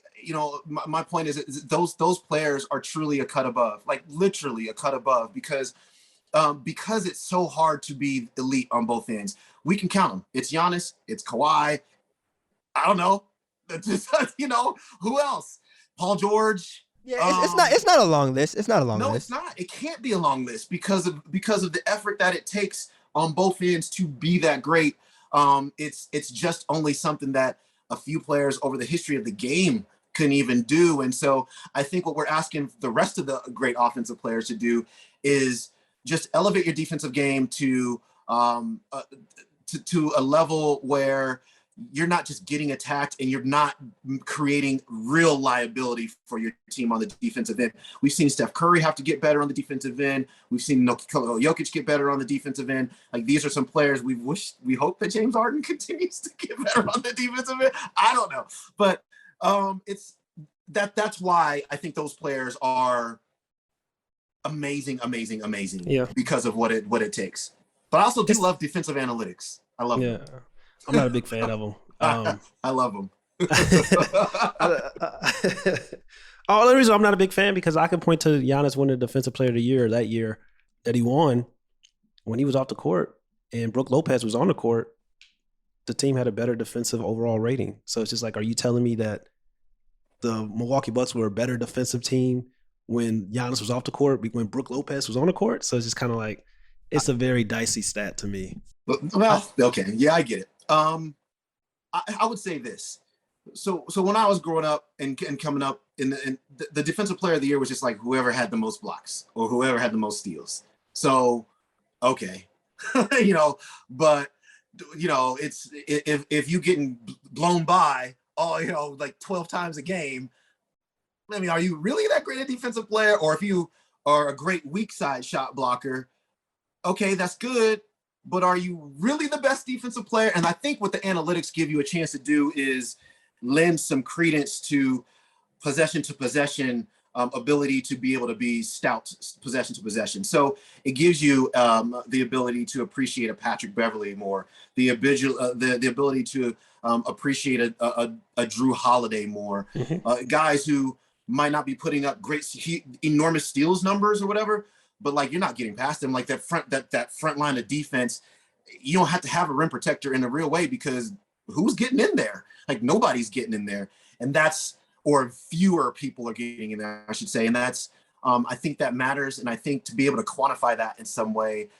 my point is those players are truly a cut above, like literally a cut above, because it's so hard to be elite on both ends. We can count them. It's Giannis. It's Kawhi. I don't know. Who else? Paul George. Yeah, it's not a long list. It's not a long list. No, it's not. It can't be a long list because of the effort that it takes on both ends to be that great. It's just only something that a few players over the history of the game couldn't even do. And so I think what we're asking the rest of the great offensive players to do is just elevate your defensive game to a level where you're not just getting attacked and you're not creating real liability for your team on the defensive end. We've seen Steph Curry have to get better on the defensive end. We've seen Nikola Jokic get better on the defensive end. Like, these are some players we hope that James Harden continues to get better on the defensive end. I don't know. But that's why I think those players are amazing because of what it takes. But I also do love defensive analytics. I love them. I'm not a big fan of them. I love them. The reason I'm not a big fan, because I can point to Giannis winning Defensive Player of the Year that year that he won. When he was off the court, and Brook Lopez was on the court, the team had a better defensive overall rating. So it's just like, are you telling me that the Milwaukee Bucks were a better defensive team when Giannis was off the court, when Brook Lopez was on the court? So it's just kind of like, it's a very dicey stat to me. Well, okay. Yeah, I get it. I would say this. So when I was growing up and coming up, the defensive player of the year was just like whoever had the most blocks or whoever had the most steals. So, okay, but it's if you getting blown by like 12 times a game. I mean, are you really that great a defensive player? Or if you are a great weak side shot blocker, okay, that's good. But are you really the best defensive player? And I think what the analytics give you a chance to do is lend some credence to possession ability to be able to be stout possession to possession. So it gives you the ability to appreciate a Patrick Beverley more, the ability to appreciate a Drew Holiday more, guys who might not be putting up enormous steals numbers or whatever, but like you're not getting past them. Like that front line of defense, you don't have to have a rim protector in a real way because who's getting in there? Like nobody's getting in there, and or fewer people are getting in there, I should say. And that's, I think that matters. And I think to be able to quantify that in some way,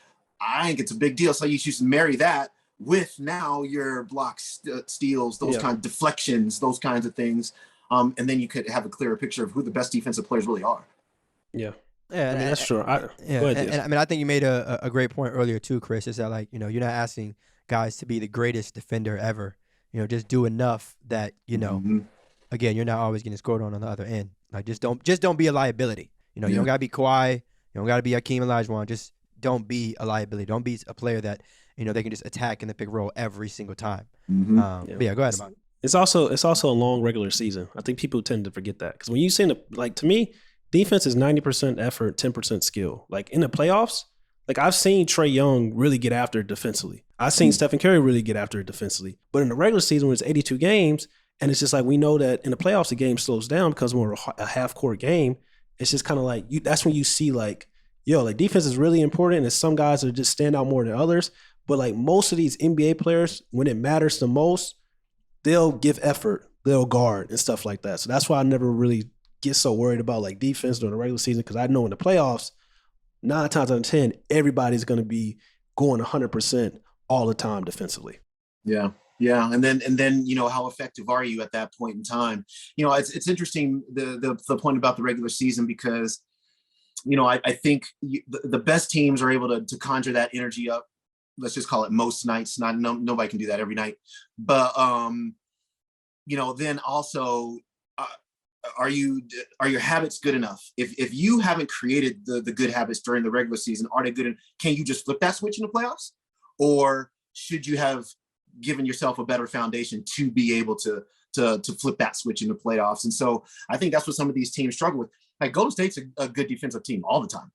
I think it's a big deal. So you should marry that with now your blocks, steals, those kind of deflections, those kinds of things. And then you could have a clearer picture of who the best defensive players really are. Yeah. Yeah, I mean, that's true. Go ahead, and I mean, I think you made a great point earlier too, Chris, is that like, you're not asking guys to be the greatest defender ever. Just do enough that, again, you're not always getting scored on the other end. Like just don't be a liability. You don't gotta be Kawhi, you don't gotta be Hakeem Olajuwon. Just don't be a liability. Don't be a player that they can just attack in the pick roll every single time. But yeah, go ahead, Ahmad. It's also a long regular season. I think people tend to forget that because when you see to me, defense is 90% effort, 10% skill. Like in the playoffs, like I've seen Trae Young really get after it defensively. I've seen Stephen Curry really get after it defensively. But in the regular season, when it's 82 games, and it's just like we know that in the playoffs the game slows down because more a half-court game. It's just kind of like that's when you see like defense is really important, and some guys are just stand out more than others. But like most of these NBA players, when it matters the most, they'll give effort, they'll guard and stuff like that. So that's why I never really get so worried about like defense during the regular season because I know in the playoffs, 9 times out of 10, everybody's going to be going 100% all the time defensively. Yeah. Yeah. And then, how effective are you at that point in time? It's interesting, the point about the regular season, because, I think the best teams are able to conjure that energy up. Let's just call it most nights. Nobody can do that every night. But, then also, are your habits good enough? If you haven't created the good habits during the regular season, are they good? Can you just flip that switch in the playoffs? Or should you have given yourself a better foundation to be able to flip that switch in the playoffs? And so I think that's what some of these teams struggle with. Like Golden State's a good defensive team all the time.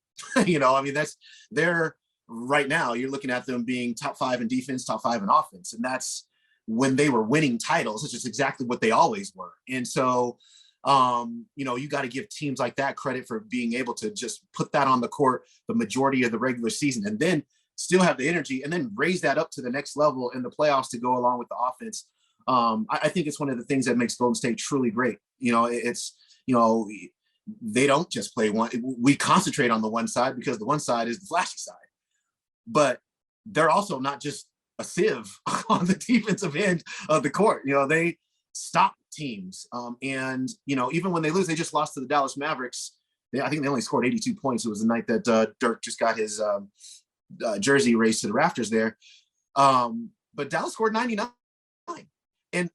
They're right now, you're looking at them being top 5 in defense, top 5 in offense. And that's when they were winning titles. It's just exactly what they always were. And so, you got to give teams like that credit for being able to just put that on the court the majority of the regular season and then still have the energy and then raise that up to the next level in the playoffs to go along with the offense. I think it's one of the things that makes Golden State truly great. They don't just play one. We concentrate on the one side because the one side is the flashy side, but they're also not just a sieve on the defensive end of the court. They stop teams. And even when they lose, they just lost to the Dallas Mavericks. I think they only scored 82 points. It was the night that Dirk just got his jersey raised to the rafters there. But Dallas scored 99.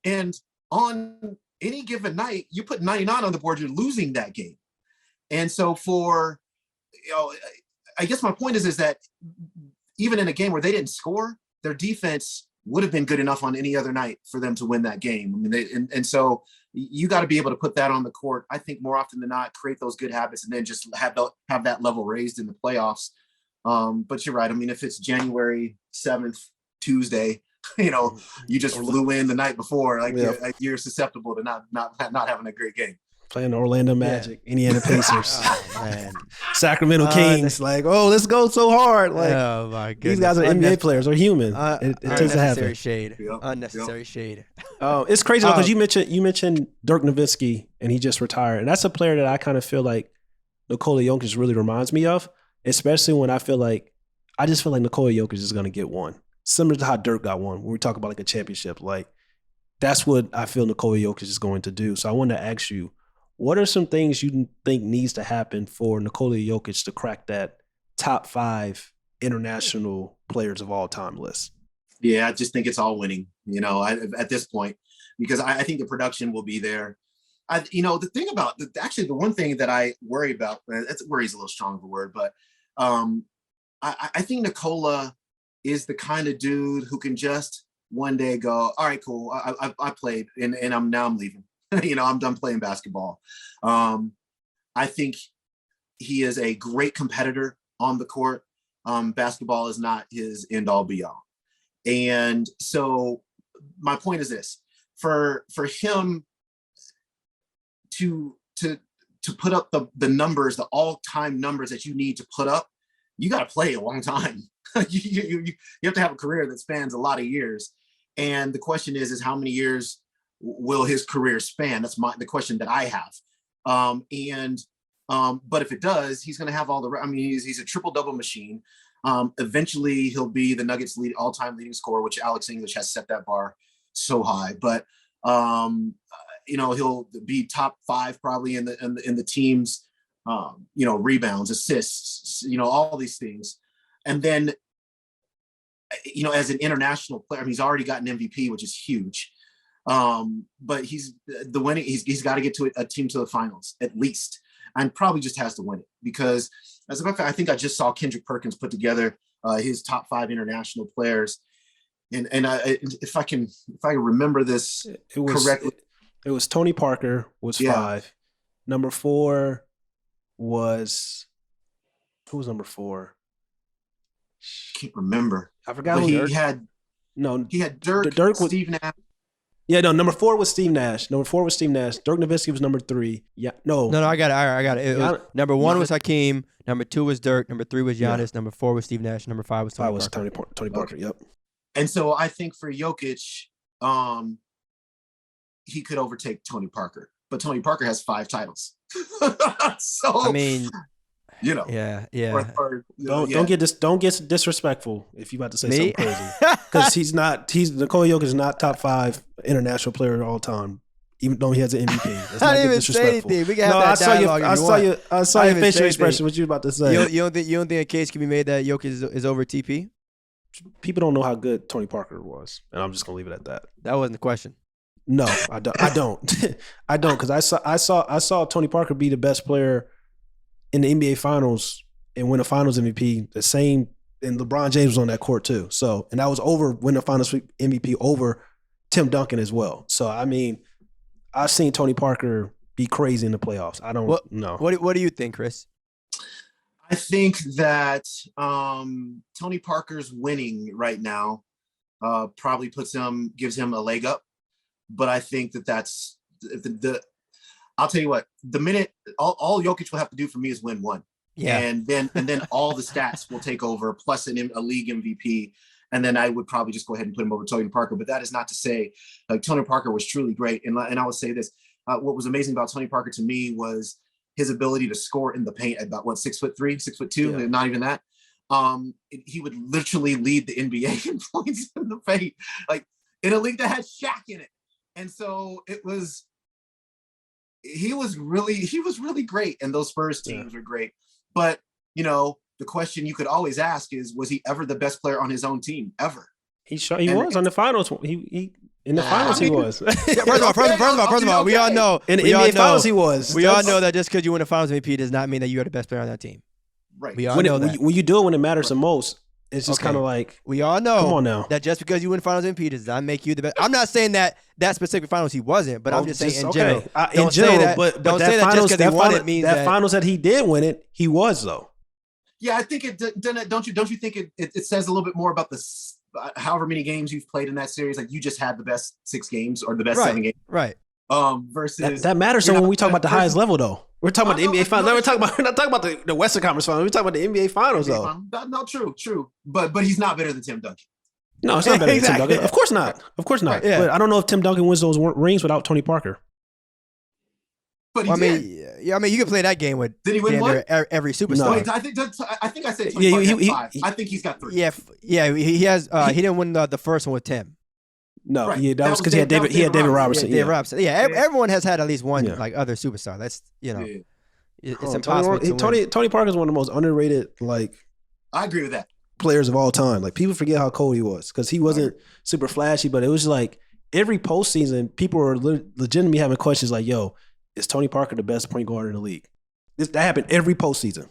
And on any given night, you put 99 on the board, you're losing that game. And so I guess my point is that even in a game where they didn't score, their defense would have been good enough on any other night for them to win that game. I mean, and so you got to be able to put that on the court. I think more often than not, create those good habits and then just have that level raised in the playoffs. But you're right. I mean, if it's January 7th, Tuesday, you just flew in the night before, you're susceptible to not having a great game. Playing the Orlando Magic, Indiana Pacers, Oh, man. Sacramento Kings. Like, oh, let's go so hard. Like, Oh my goodness. these guys are NBA players or human. It tends to happen. Unnecessary shade. Unnecessary shade. It's crazy because you mentioned Dirk Nowitzki and he just retired, and that's a player that I kind of feel like Nikola Jokic really reminds me of, especially when I just feel like Nikola Jokic is going to get one, similar to how Dirk got one. When we talk about like a championship, like that's what I feel Nikola Jokic is going to do. So I wanted to ask you, what are some things you think needs to happen for Nikola Jokic to crack that top 5 international players of all time list? Yeah, I just think it's all winning, at this point, because I think the production will be there. The thing about the one thing that I worry about, worry is a little strong of a word, but I think Nikola is the kind of dude who can just one day go, all right, cool. I played and I'm leaving. I'm done playing basketball. I think he is a great competitor on the court. Basketball is not his end all be all. And so my point is this, for him to put up the numbers, the all-time numbers that you need to put up, you got to play a long time. you have to have a career that spans a lot of years. And the question is how many years will his career span? That's the question that I have. But if it does, he's going to have he's a triple-double machine. Eventually he'll be the Nuggets all-time leading scorer, which Alex English has set that bar so high. But he'll be top 5 probably in the team's rebounds, assists, all these things. And then as an international player, he's already got an MVP, which is huge. But he's got to get to a team to the finals at least, and probably just has to win it, because as a matter of fact, I think I just saw Kendrick Perkins put together his top 5 international players, and if I can remember this correctly, it was Tony Parker was 5. Number 4 was, who was number 4? Can't remember. I forgot. But he had Dirk, Steve Nash. Yeah, no, number 4 was Steve Nash. Dirk Nowitzki was number 3. Yeah, no, I got it. It was, number 1 was Hakeem. Number 2 was Dirk. Number 3 was Giannis. Yeah. Number 4 was Steve Nash. Number 5 was Tony Parker. Tony Parker. Okay. Yep. And so I think for Jokic, he could overtake Tony Parker, but Tony Parker has 5 titles. So yeah. Don't get disrespectful if you about to say something crazy, because Nikola Jokic is not top 5 international player of all time, even though he has an MVP. I didn't even say anything. We can have that dialogue. I saw your facial expression. What you about to say? You don't think a case can be made that Jokic is over TP? People don't know how good Tony Parker was, and I'm just gonna leave it at that. That wasn't the question. No, I don't. I don't, because I saw Tony Parker be the best player in the NBA Finals and win a Finals MVP, the same, and LeBron James was on that court too. So, and that was over win the Finals MVP over Tim Duncan as well. So, I've seen Tony Parker be crazy in the playoffs. I don't know. What do you think, Chris? I think that Tony Parker's winning right now probably gives him a leg up. But I think that's I'll tell you what, the minute all Jokic will have to do for me is win one. Yeah. And then all the stats will take over, plus a league MVP. And then I would probably just go ahead and put him over Tony Parker. But that is not to say, like, Tony Parker was truly great. And I will say this, what was amazing about Tony Parker to me was his ability to score in the paint at about 6'3", 6'2", not even that. He would literally lead the NBA in points in the paint, like in a league that had Shaq in it. And so he was really great. And those Spurs teams were great. But, the question you could always ask is, was he ever the best player on his own team ever? He was on the finals. He in the finals he was. First of all, we all know in the NBA finals he was. We all know that just because you win the finals MVP does not mean that you are the best player on that team. Right. We all know that. When you do it when it matters the most, it's just kind of like, we all know. Come on now. That just because you win finals MVP does not make you the best. I'm not saying that specific finals he wasn't, but I'm just saying in general. Don't say that just because he won it means that finals that he did win it, he was though. Yeah, I think don't you think it says a little bit more about the however many games you've played in that series? Like, you just had the best 6 games or the best 7 games. Right. Versus that matters. So when we talk about the highest level, though, we're talking about the NBA finals. We're not talking about the Western Conference finals. We're talking about the NBA finals, though. No, true. But he's not better than Tim Duncan. No, it's not better than Tim Duncan. Of course not. Right. Yeah. But I don't know if Tim Duncan wins those rings without Tony Parker. But he did. I mean, you can play that game with did he win one? Every superstar. No, I think I said Tony Parker had 5. I think he's got 3. Yeah. He has. He didn't win the first one with Tim. No, right. That was because he had David Robertson. Yeah, David Robertson. Yeah, everyone has had at least one like other superstar. That's it's impossible. Tony Parker is one of the most underrated. Like, I agree with that. Players of all time. Like, people forget how cold he was because he wasn't super flashy, but it was like every postseason, people were legitimately having questions like, "Yo, is Tony Parker the best point guard in the league?" That happened every postseason.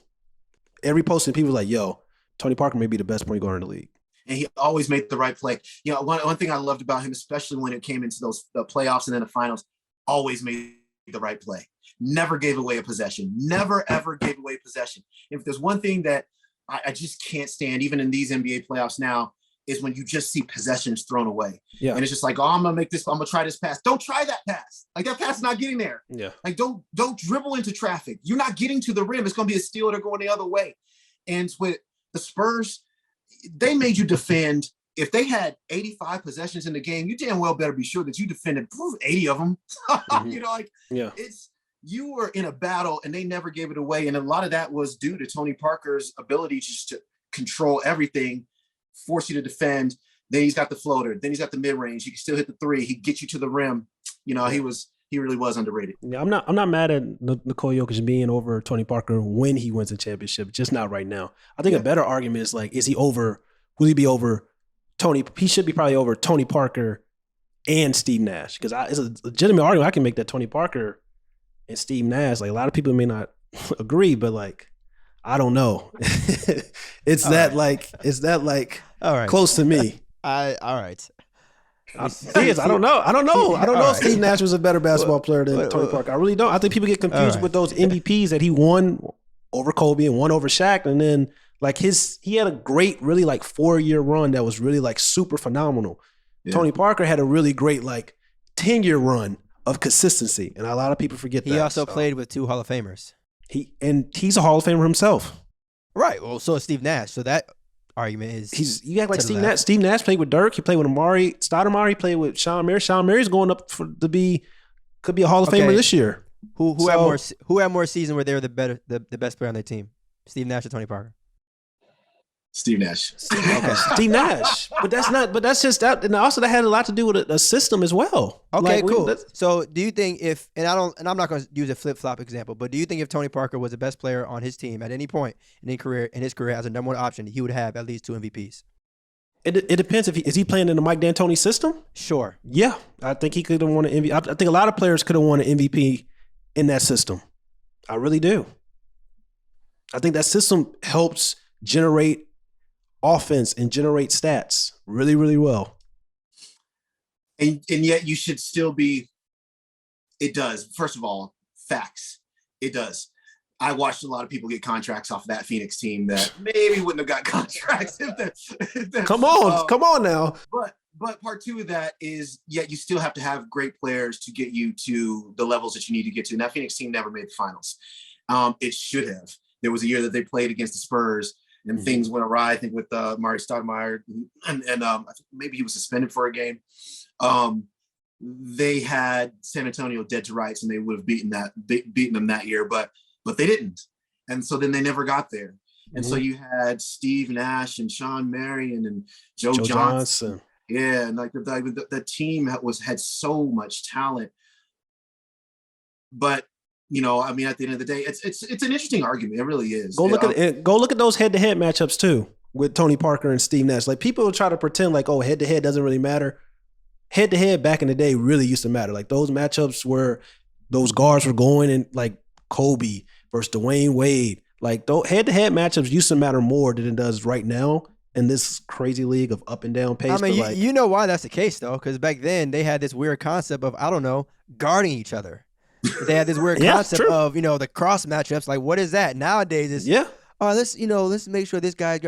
Every postseason, people were like, "Yo, Tony Parker may be the best point guard in the league." And he always made the right play. One thing I loved about him, especially when it came into the playoffs and then the finals, always made the right play. Never gave away a possession. Never, ever gave away a possession. If there's one thing that I just can't stand, even in these NBA playoffs now, is when you just see possessions thrown away. Yeah. And it's just like, oh, I'm going to try this pass. Don't try that pass. Like, that pass is not getting there. Yeah. Like, don't dribble into traffic. You're not getting to the rim. It's going to be a steal. They're going the other way. And with the Spurs, they made you defend. If they had 85 possessions in the game, you damn well better be sure that you defended 80 of them. You were in a battle and they never gave it away. And a lot of that was due to Tony Parker's ability just to control everything, force you to defend. Then he's got the floater. Then he's got the mid-range. He can still hit the 3. He gets you to the rim. He really was underrated. Yeah, I'm not mad at Nikola Jokic being over Tony Parker when he wins a championship, just not right now. I think a better argument is like, will he be over Tony? He should be probably over Tony Parker and Steve Nash, because it's a legitimate argument. I can make that Tony Parker and Steve Nash, like, a lot of people may not agree, but like, I don't know. It's that all right, close to me. All right. I don't know. I don't know if Steve Nash was a better basketball player than Tony Parker. I really don't. I think people get confused with those MVPs that he won over Kobe and won over Shaq, and then like he had a great, really like 4-year run that was really like super phenomenal. Yeah. Tony Parker had a really great like 10-year run of consistency, and a lot of people forget that. He also played with 2 Hall of Famers. He's a Hall of Famer himself. Right. Well, so is Steve Nash. So that argument is you act like Steve Nash. Steve Nash played with Dirk. He played with Amari Stoudemire. He played with Sean Murray. Sean Murray's going up could be a Hall of Famer this year. Who had more season where they were the best player on their team? Steve Nash or Tony Parker? Steve Nash. Steve Nash. But that's just that, and also that had a lot to do with a system as well. Okay, cool. So do you think and I'm not going to use a flip-flop example, but do you think if Tony Parker was the best player on his team at any point in his career as a number 1 option, he would have at least 2 MVPs? It depends is he playing in the Mike D'Antoni system? Sure. Yeah, I think he could have won an MVP. I think a lot of players could have won an MVP in that system. I really do. I think that system helps generate offense and generate stats really, really well. And yet you should still be, it does. First of all, facts. It does. I watched a lot of people get contracts off of that Phoenix team that maybe wouldn't have got contracts. Come on now. But part 2 of that is, yet you still have to have great players to get you to the levels that you need to get to. And that Phoenix team never made the finals. It should have. There was a year that they played against the Spurs and things went awry, I think, with Amari Stoudemire, and I think maybe he was suspended for a game. They had San Antonio dead to rights, and they would have beaten them that year, but they didn't. And so then they never got there. And so you had Steve Nash and Sean Marion and Joe Johnson. Yeah, and like the team had so much talent. But I mean, at the end of the day, it's an interesting argument. It really is. Go look at those head-to-head matchups too with Tony Parker and Steve Nash. Like, people try to pretend like, oh, head-to-head doesn't really matter. Head-to-head back in the day really used to matter. Like, those matchups where those guards were going and like Kobe versus Dwayne Wade. Like, those head-to-head matchups used to matter more than it does right now in this crazy league of up and down pace. I mean, you know why that's the case though, because back then they had this weird concept of, I don't know, guarding each other. They had this weird concept of, the cross matchups. Like, what is that? Nowadays, it's let's make sure this guy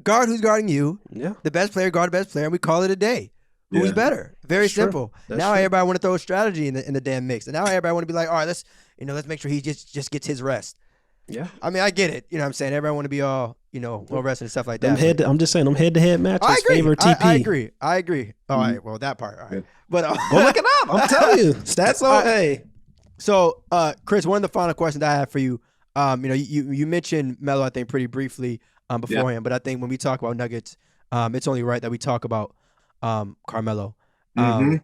guard who's guarding you. Yeah. The best player guard the best player, and we call it a day. who's Yeah. better. Very That's true. simple. That's Now true. everybody want to throw a strategy in the damn mix, and now everybody want to be like, all right, let's make sure he just gets his rest. Yeah. I mean, I get it. You know what I'm saying? Everyone want to be all, well rested and stuff like Them that. I'm just saying, them head-to-head matches I agree. favor TP. I agree. All right. Well, that part. All right. Yeah. But Go look it up. I'm telling you. Stats on. Hey. So, Chris, one of the final questions I have for you, you mentioned Melo, I think, pretty briefly beforehand, but I think when we talk about Nuggets, it's only right that we talk about Carmelo. You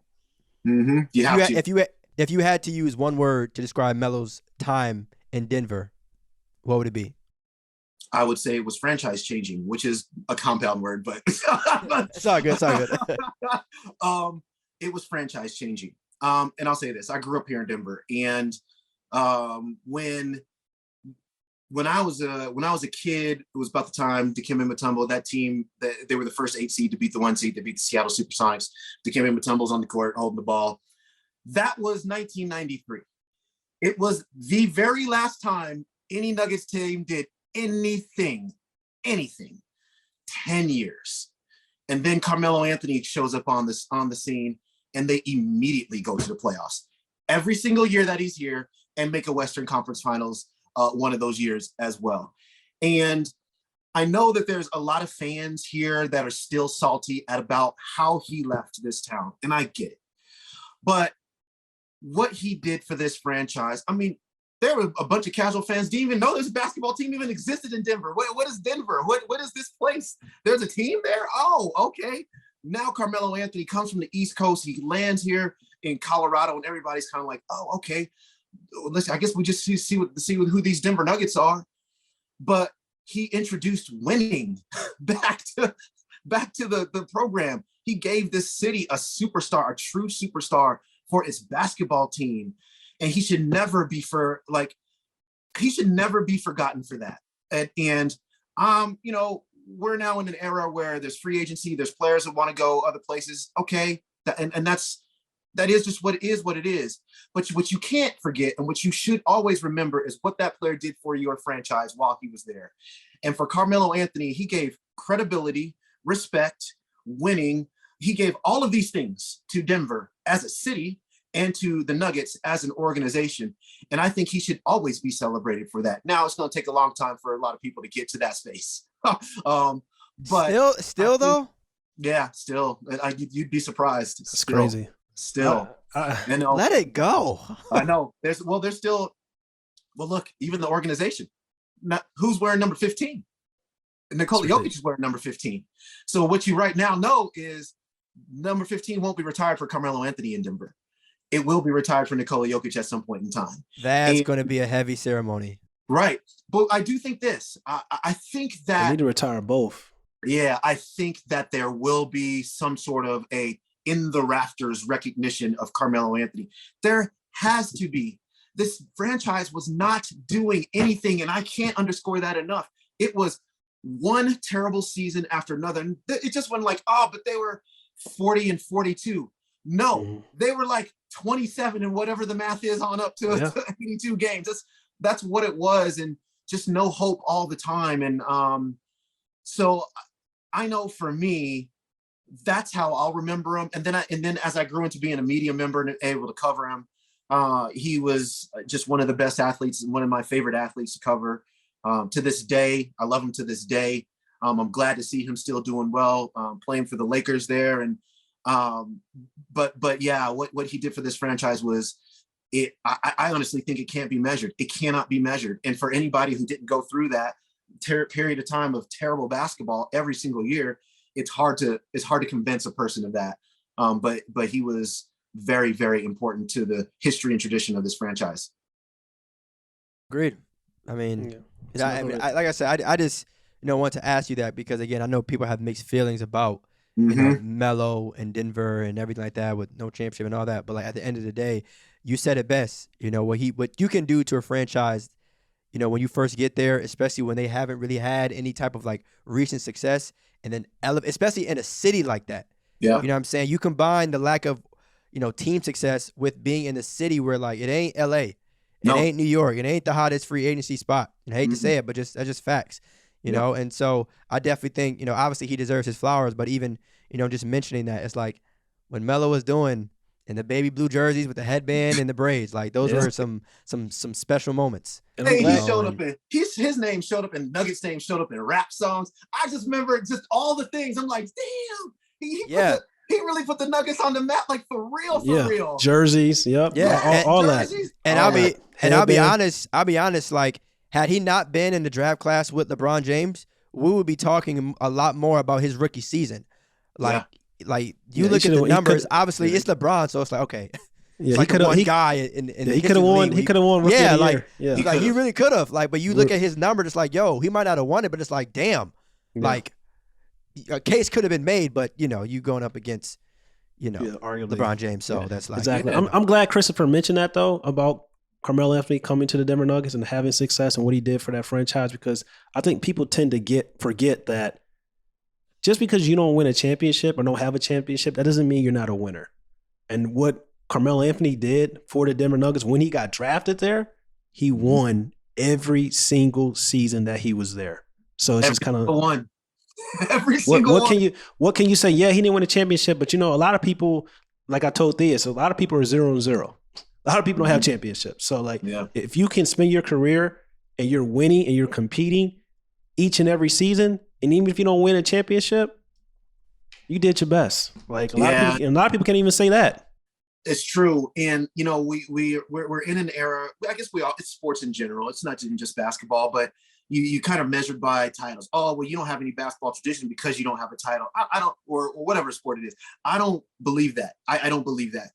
have to. If you had to use one word to describe Melo's time in Denver, what would it be? I would say it was franchise changing, which is a compound word, but it's all good. It's all good. It was franchise changing. And I'll say this: I grew up here in Denver, and when I was a kid, it was about the time Dikembe Mutombo, that team, they were the first 8 seed to beat the 1 seed to beat the Seattle Supersonics. Dikembe Mutombo's on the court holding the ball. That was 1993. It was the very last time any Nuggets team did anything. 10 years. And then Carmelo Anthony shows up on the scene, and they immediately go to the playoffs every single year that he's here and make a Western Conference Finals one of those years as well. And I know that there's a lot of fans here that are still salty about how he left this town, and I get it. But what he did for this franchise, I mean, there were a bunch of casual fans didn't even know this basketball team even existed in Denver. What is Denver? What is this place? There's a team there? Oh, okay. Now Carmelo Anthony comes from the East Coast. He lands here in Colorado, and everybody's kind of like, oh, okay. Listen, I guess we just see who these Denver Nuggets are. But he introduced winning back to the program. He gave this city a superstar, a true superstar for its basketball team. And he should never be forgotten for that. And we're now in an era where there's free agency, there's players that want to go other places. Okay. And that is just what it is. But what you can't forget and what you should always remember is what that player did for your franchise while he was there. And for Carmelo Anthony, he gave credibility, respect, winning. He gave all of these things to Denver as a city and to the Nuggets as an organization. And I think he should always be celebrated for that. Now, it's going to take a long time for a lot of people to get to that space. But still though? Yeah, still. You'd be surprised. It's crazy. Still. Let it go. I know. There's still, look, even the organization. Who's wearing number 15? Nikola Jokic is wearing number 15. So what you right now know is number 15 won't be retired for Carmelo Anthony in Denver. It will be retired for Nikola Jokic at some point in time. That's going to be a heavy ceremony. Right. But I do think this. I think that they need to retire both. Yeah, I think that there will be some sort of a in the rafters recognition of Carmelo Anthony. There has to be. This franchise was not doing anything, and I can't underscore that enough. It was one terrible season after another. And it just wasn't like, oh, but they were 40 and 42. No, they were like 27 and whatever the math is on up to 82 games. That's what it was, and just no hope all the time. And so I know for me, that's how I'll remember him. And then as I grew into being a media member and able to cover him, he was just one of the best athletes and one of my favorite athletes to cover. To this day, I love him to this day. I'm glad to see him still doing well, playing for the Lakers there. And but yeah, what he did for this franchise was I honestly think it can't be measured. It cannot be measured. And for anybody who didn't go through that period of time of terrible basketball every single year, it's hard to convince a person of that. But he was very, very important to the history and tradition of this franchise. Agreed. I mean, like I said, I just want to ask you that because again, I know people have mixed feelings about Melo and Denver and everything like that with no championship and all that. But like at the end of the day, you said it best. What you can do to a franchise, when you first get there, especially when they haven't really had any type of like recent success, and then especially in a city like that. Yeah. You know what I'm saying? You combine the lack of, team success with being in the city where like it ain't LA. It ain't New York. It ain't the hottest free agency spot. And I hate to say it, but that's just facts. You know, and so I definitely think, obviously he deserves his flowers, but even, just mentioning that, it's like, when Melo was doing in the baby blue jerseys with the headband and the braids. Like those were some special moments. And Hey, he glad, showed up in his name showed up in Nuggets name showed up in rap songs. I just remember just all the things. I'm like, damn, he really put the Nuggets on the map, like for real. Jerseys, yep. Yeah, all that. And I'll be honest, like had he not been in the draft class with LeBron James, we would be talking a lot more about his rookie season. Like you look at the numbers, obviously it's LeBron, so it's like, okay. Yeah, like he could have guy in he could have won. He could have won. Yeah, like he really could have. Like, but you look at his number, it's like, yo, he might not have won it, but it's like, damn, like a case could have been made, but you going up against, arguably LeBron James. So that's like exactly. I'm glad Christopher mentioned that though about Carmelo Anthony coming to the Denver Nuggets and having success and what he did for that franchise, because I think people tend to forget that just because you don't win a championship or don't have a championship, that doesn't mean you're not a winner. And what Carmelo Anthony did for the Denver Nuggets when he got drafted there, he won every single season that he was there. So it's just kind of one. Every single one. What can you say? Yeah, he didn't win a championship, but a lot of people, like I told Theus, a lot of people are 0-0. A lot of people don't have championships. So if you can spend your career and you're winning and you're competing each and every season, and even if you don't win a championship, you did your best. Like a lot of people can't even say that. It's true. And, we're in an era, I guess it's sports in general. It's not even just basketball, but you kind of measured by titles. Oh, well, you don't have any basketball tradition because you don't have a title. I don't, or whatever sport it is. I don't believe that. I don't believe that.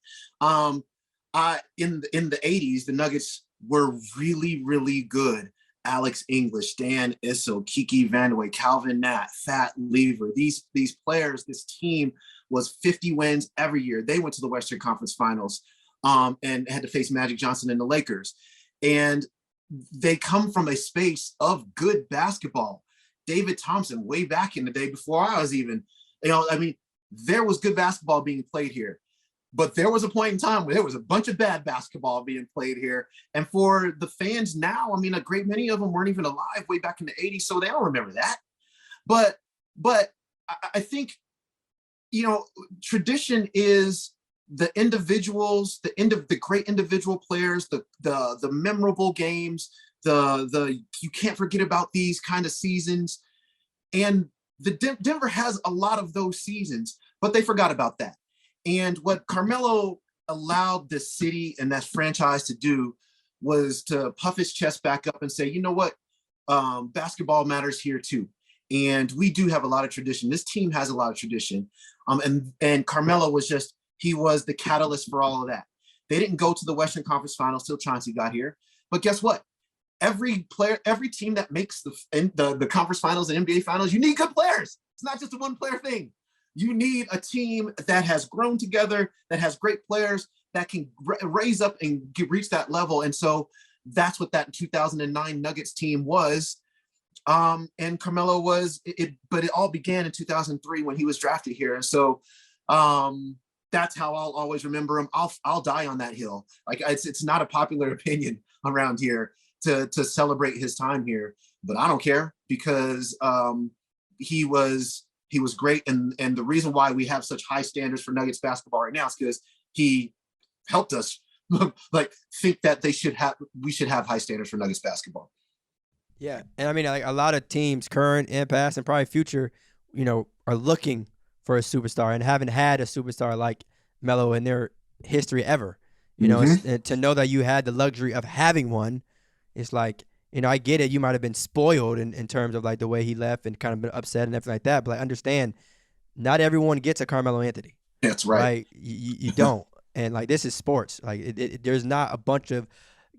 In the 80s, the Nuggets were really, really good. Alex English, Dan Issel, Kiki Vandeweghe, Calvin Nat, Fat Lever. These players, this team was 50 wins every year. They went to the Western Conference Finals and had to face Magic Johnson and the Lakers. And they come from a space of good basketball. David Thompson, way back in the day before I was even, there was good basketball being played here. But there was a point in time where there was a bunch of bad basketball being played here. And for the fans now, a great many of them weren't even alive way back in the 80s, so they don't remember that. But I think, tradition is the individuals, the great individual players, the memorable games, the you can't forget about these kind of seasons. And Denver has a lot of those seasons, but they forgot about that. And what Carmelo allowed the city and that franchise to do was to puff his chest back up and say, you know what, basketball matters here too. And we do have a lot of tradition. This team has a lot of tradition. And Carmelo he was the catalyst for all of that. They didn't go to the Western Conference Finals till Chauncey got here. But guess what? Every team that makes the conference finals and NBA finals, you need good players. It's not just a one-player thing. You need a team that has grown together, that has great players, that can raise up and reach that level. And so that's what that 2009 Nuggets team was. And Carmelo was it, but it all began in 2003 when he was drafted here. And so that's how I'll always remember him. I'll die on that hill. Like it's not a popular opinion around here to celebrate his time here, but I don't care because he was great. And the reason why we have such high standards for Nuggets basketball right now is because he helped us think that we should have high standards for Nuggets basketball. Yeah. And like a lot of teams, current and past and probably future, are looking for a superstar and haven't had a superstar like Melo in their history ever. And to know that you had the luxury of having one, it's like, I get it. You might have been spoiled in terms of like the way he left and kind of been upset and everything like that. But understand, not everyone gets a Carmelo Anthony. That's right. You don't. And like this is sports. Like there's not a bunch of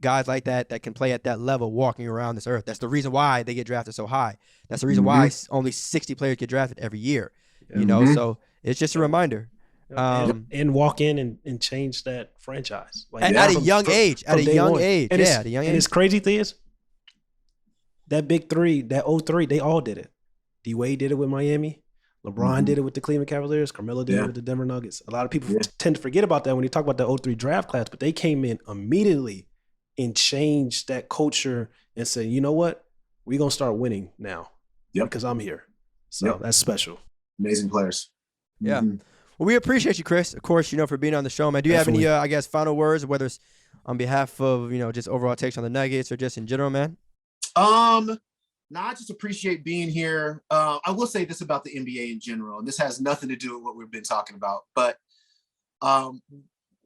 guys like that can play at that level walking around this earth. That's the reason why they get drafted so high. That's the reason why only 60 players get drafted every year. So it's just a reminder. And walk in and change that franchise at a young age. At a young age. And it's crazy thing is, that big three, that 03, they all did it. D-Wade did it with Miami. LeBron did it with the Cleveland Cavaliers. Carmelo did it with the Denver Nuggets. A lot of people tend to forget about that when you talk about the 03 draft class, but they came in immediately and changed that culture and said, you know what? We're going to start winning now because I'm here. So that's special. Amazing players. Yeah. Well, we appreciate you, Chris, of course, for being on the show, man. Do you Definitely. have any, final words, whether it's on behalf of, just overall takes on the Nuggets or just in general, man? No, I just appreciate being here. I will say this about the NBA in general, and this has nothing to do with what we've been talking about, but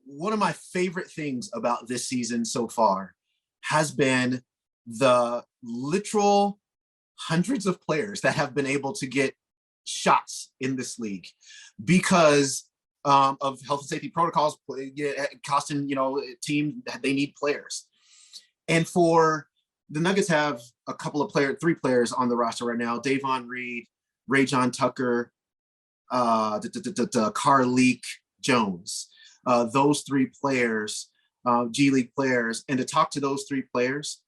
one of my favorite things about this season so far has been the literal hundreds of players that have been able to get shots in this league because of health and safety protocols, costing, team, they need players. And for the Nuggets have a couple of three players on the roster right now: Davon Reed, Ray John Tucker, Carleek Jones. Those three players, G League players, and to talk to those three players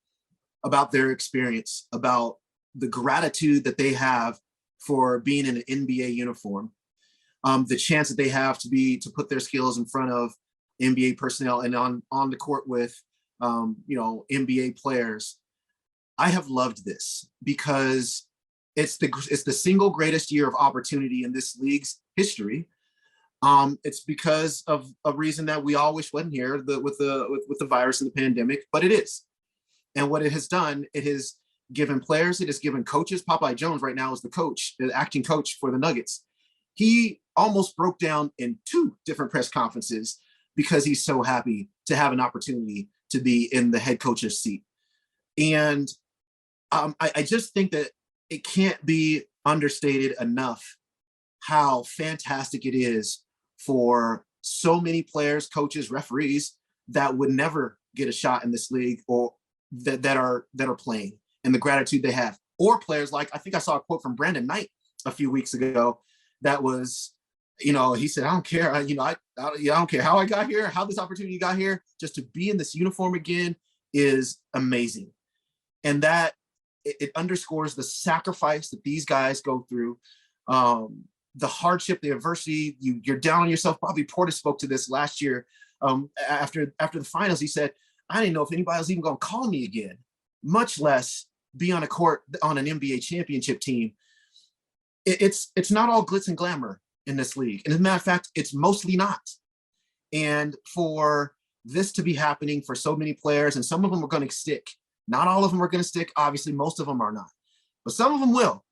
about their experience, about the gratitude that they have for being in an NBA uniform, the chance that they have to put their skills in front of NBA personnel and on the court with NBA players. I have loved this because it's the single greatest year of opportunity in this league's history. It's because of a reason that we all wish wasn't here with the virus and the pandemic, but it is. And what it has done, it has given players, it has given coaches. Popeye Jones right now is the acting coach for the Nuggets. He almost broke down in 2 different press conferences because he's so happy to have an opportunity to be in the head coach's seat. And I just think that it can't be understated enough how fantastic it is for so many players, coaches, referees that would never get a shot in this league or that are playing, and the gratitude they have. Or players like, I think I saw a quote from Brandon Knight a few weeks ago that was, he said, I don't care. I don't care how I got here, how this opportunity got here, just to be in this uniform again is amazing. And that it underscores the sacrifice that these guys go through, the hardship, the adversity. You're down on yourself. Bobby Portis spoke to this last year after the finals. He said, I didn't know if anybody was even going to call me again, much less be on a court on an NBA championship team. It's not all glitz and glamour in this league. And as a matter of fact, it's mostly not. And for this to be happening for so many players, and some of them are going to stick. Not all of them are going to stick. Obviously, most of them are not. But some of them will.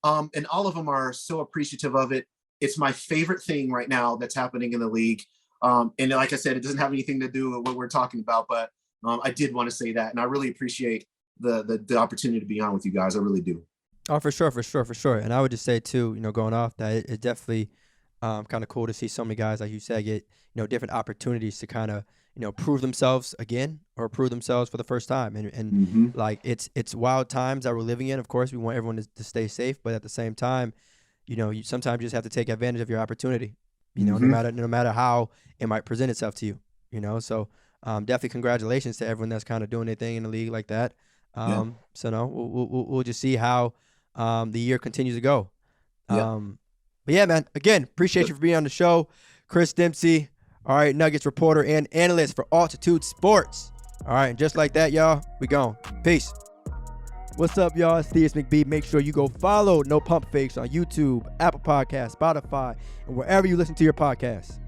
And all of them are so appreciative of it. It's my favorite thing right now that's happening in the league. And like I said, it doesn't have anything to do with what we're talking about, but I did want to say that. And I really appreciate the opportunity to be on with you guys. I really do. Oh, for sure. And I would just say too, going off that, it's definitely kind of cool to see so many guys, like you said, get, different opportunities to kind of, prove themselves again or prove themselves for the first time. And like, it's wild times that we're living in. Of course, we want everyone to stay safe, but at the same time, you sometimes just have to take advantage of your opportunity, no matter how it might present itself to you, so definitely congratulations to everyone that's kind of doing their thing in the league like that. So no, we'll just see how the year continues to go. But yeah, man, again, appreciate you for being on the show. Chris Dempsey, all right, Nuggets reporter and analyst for Altitude Sports. All right, and just like that, y'all, we gone. Peace. What's up, y'all? It's Theus McBee. Make sure you go follow No Pump Fakes on YouTube, Apple Podcasts, Spotify, and wherever you listen to your podcasts.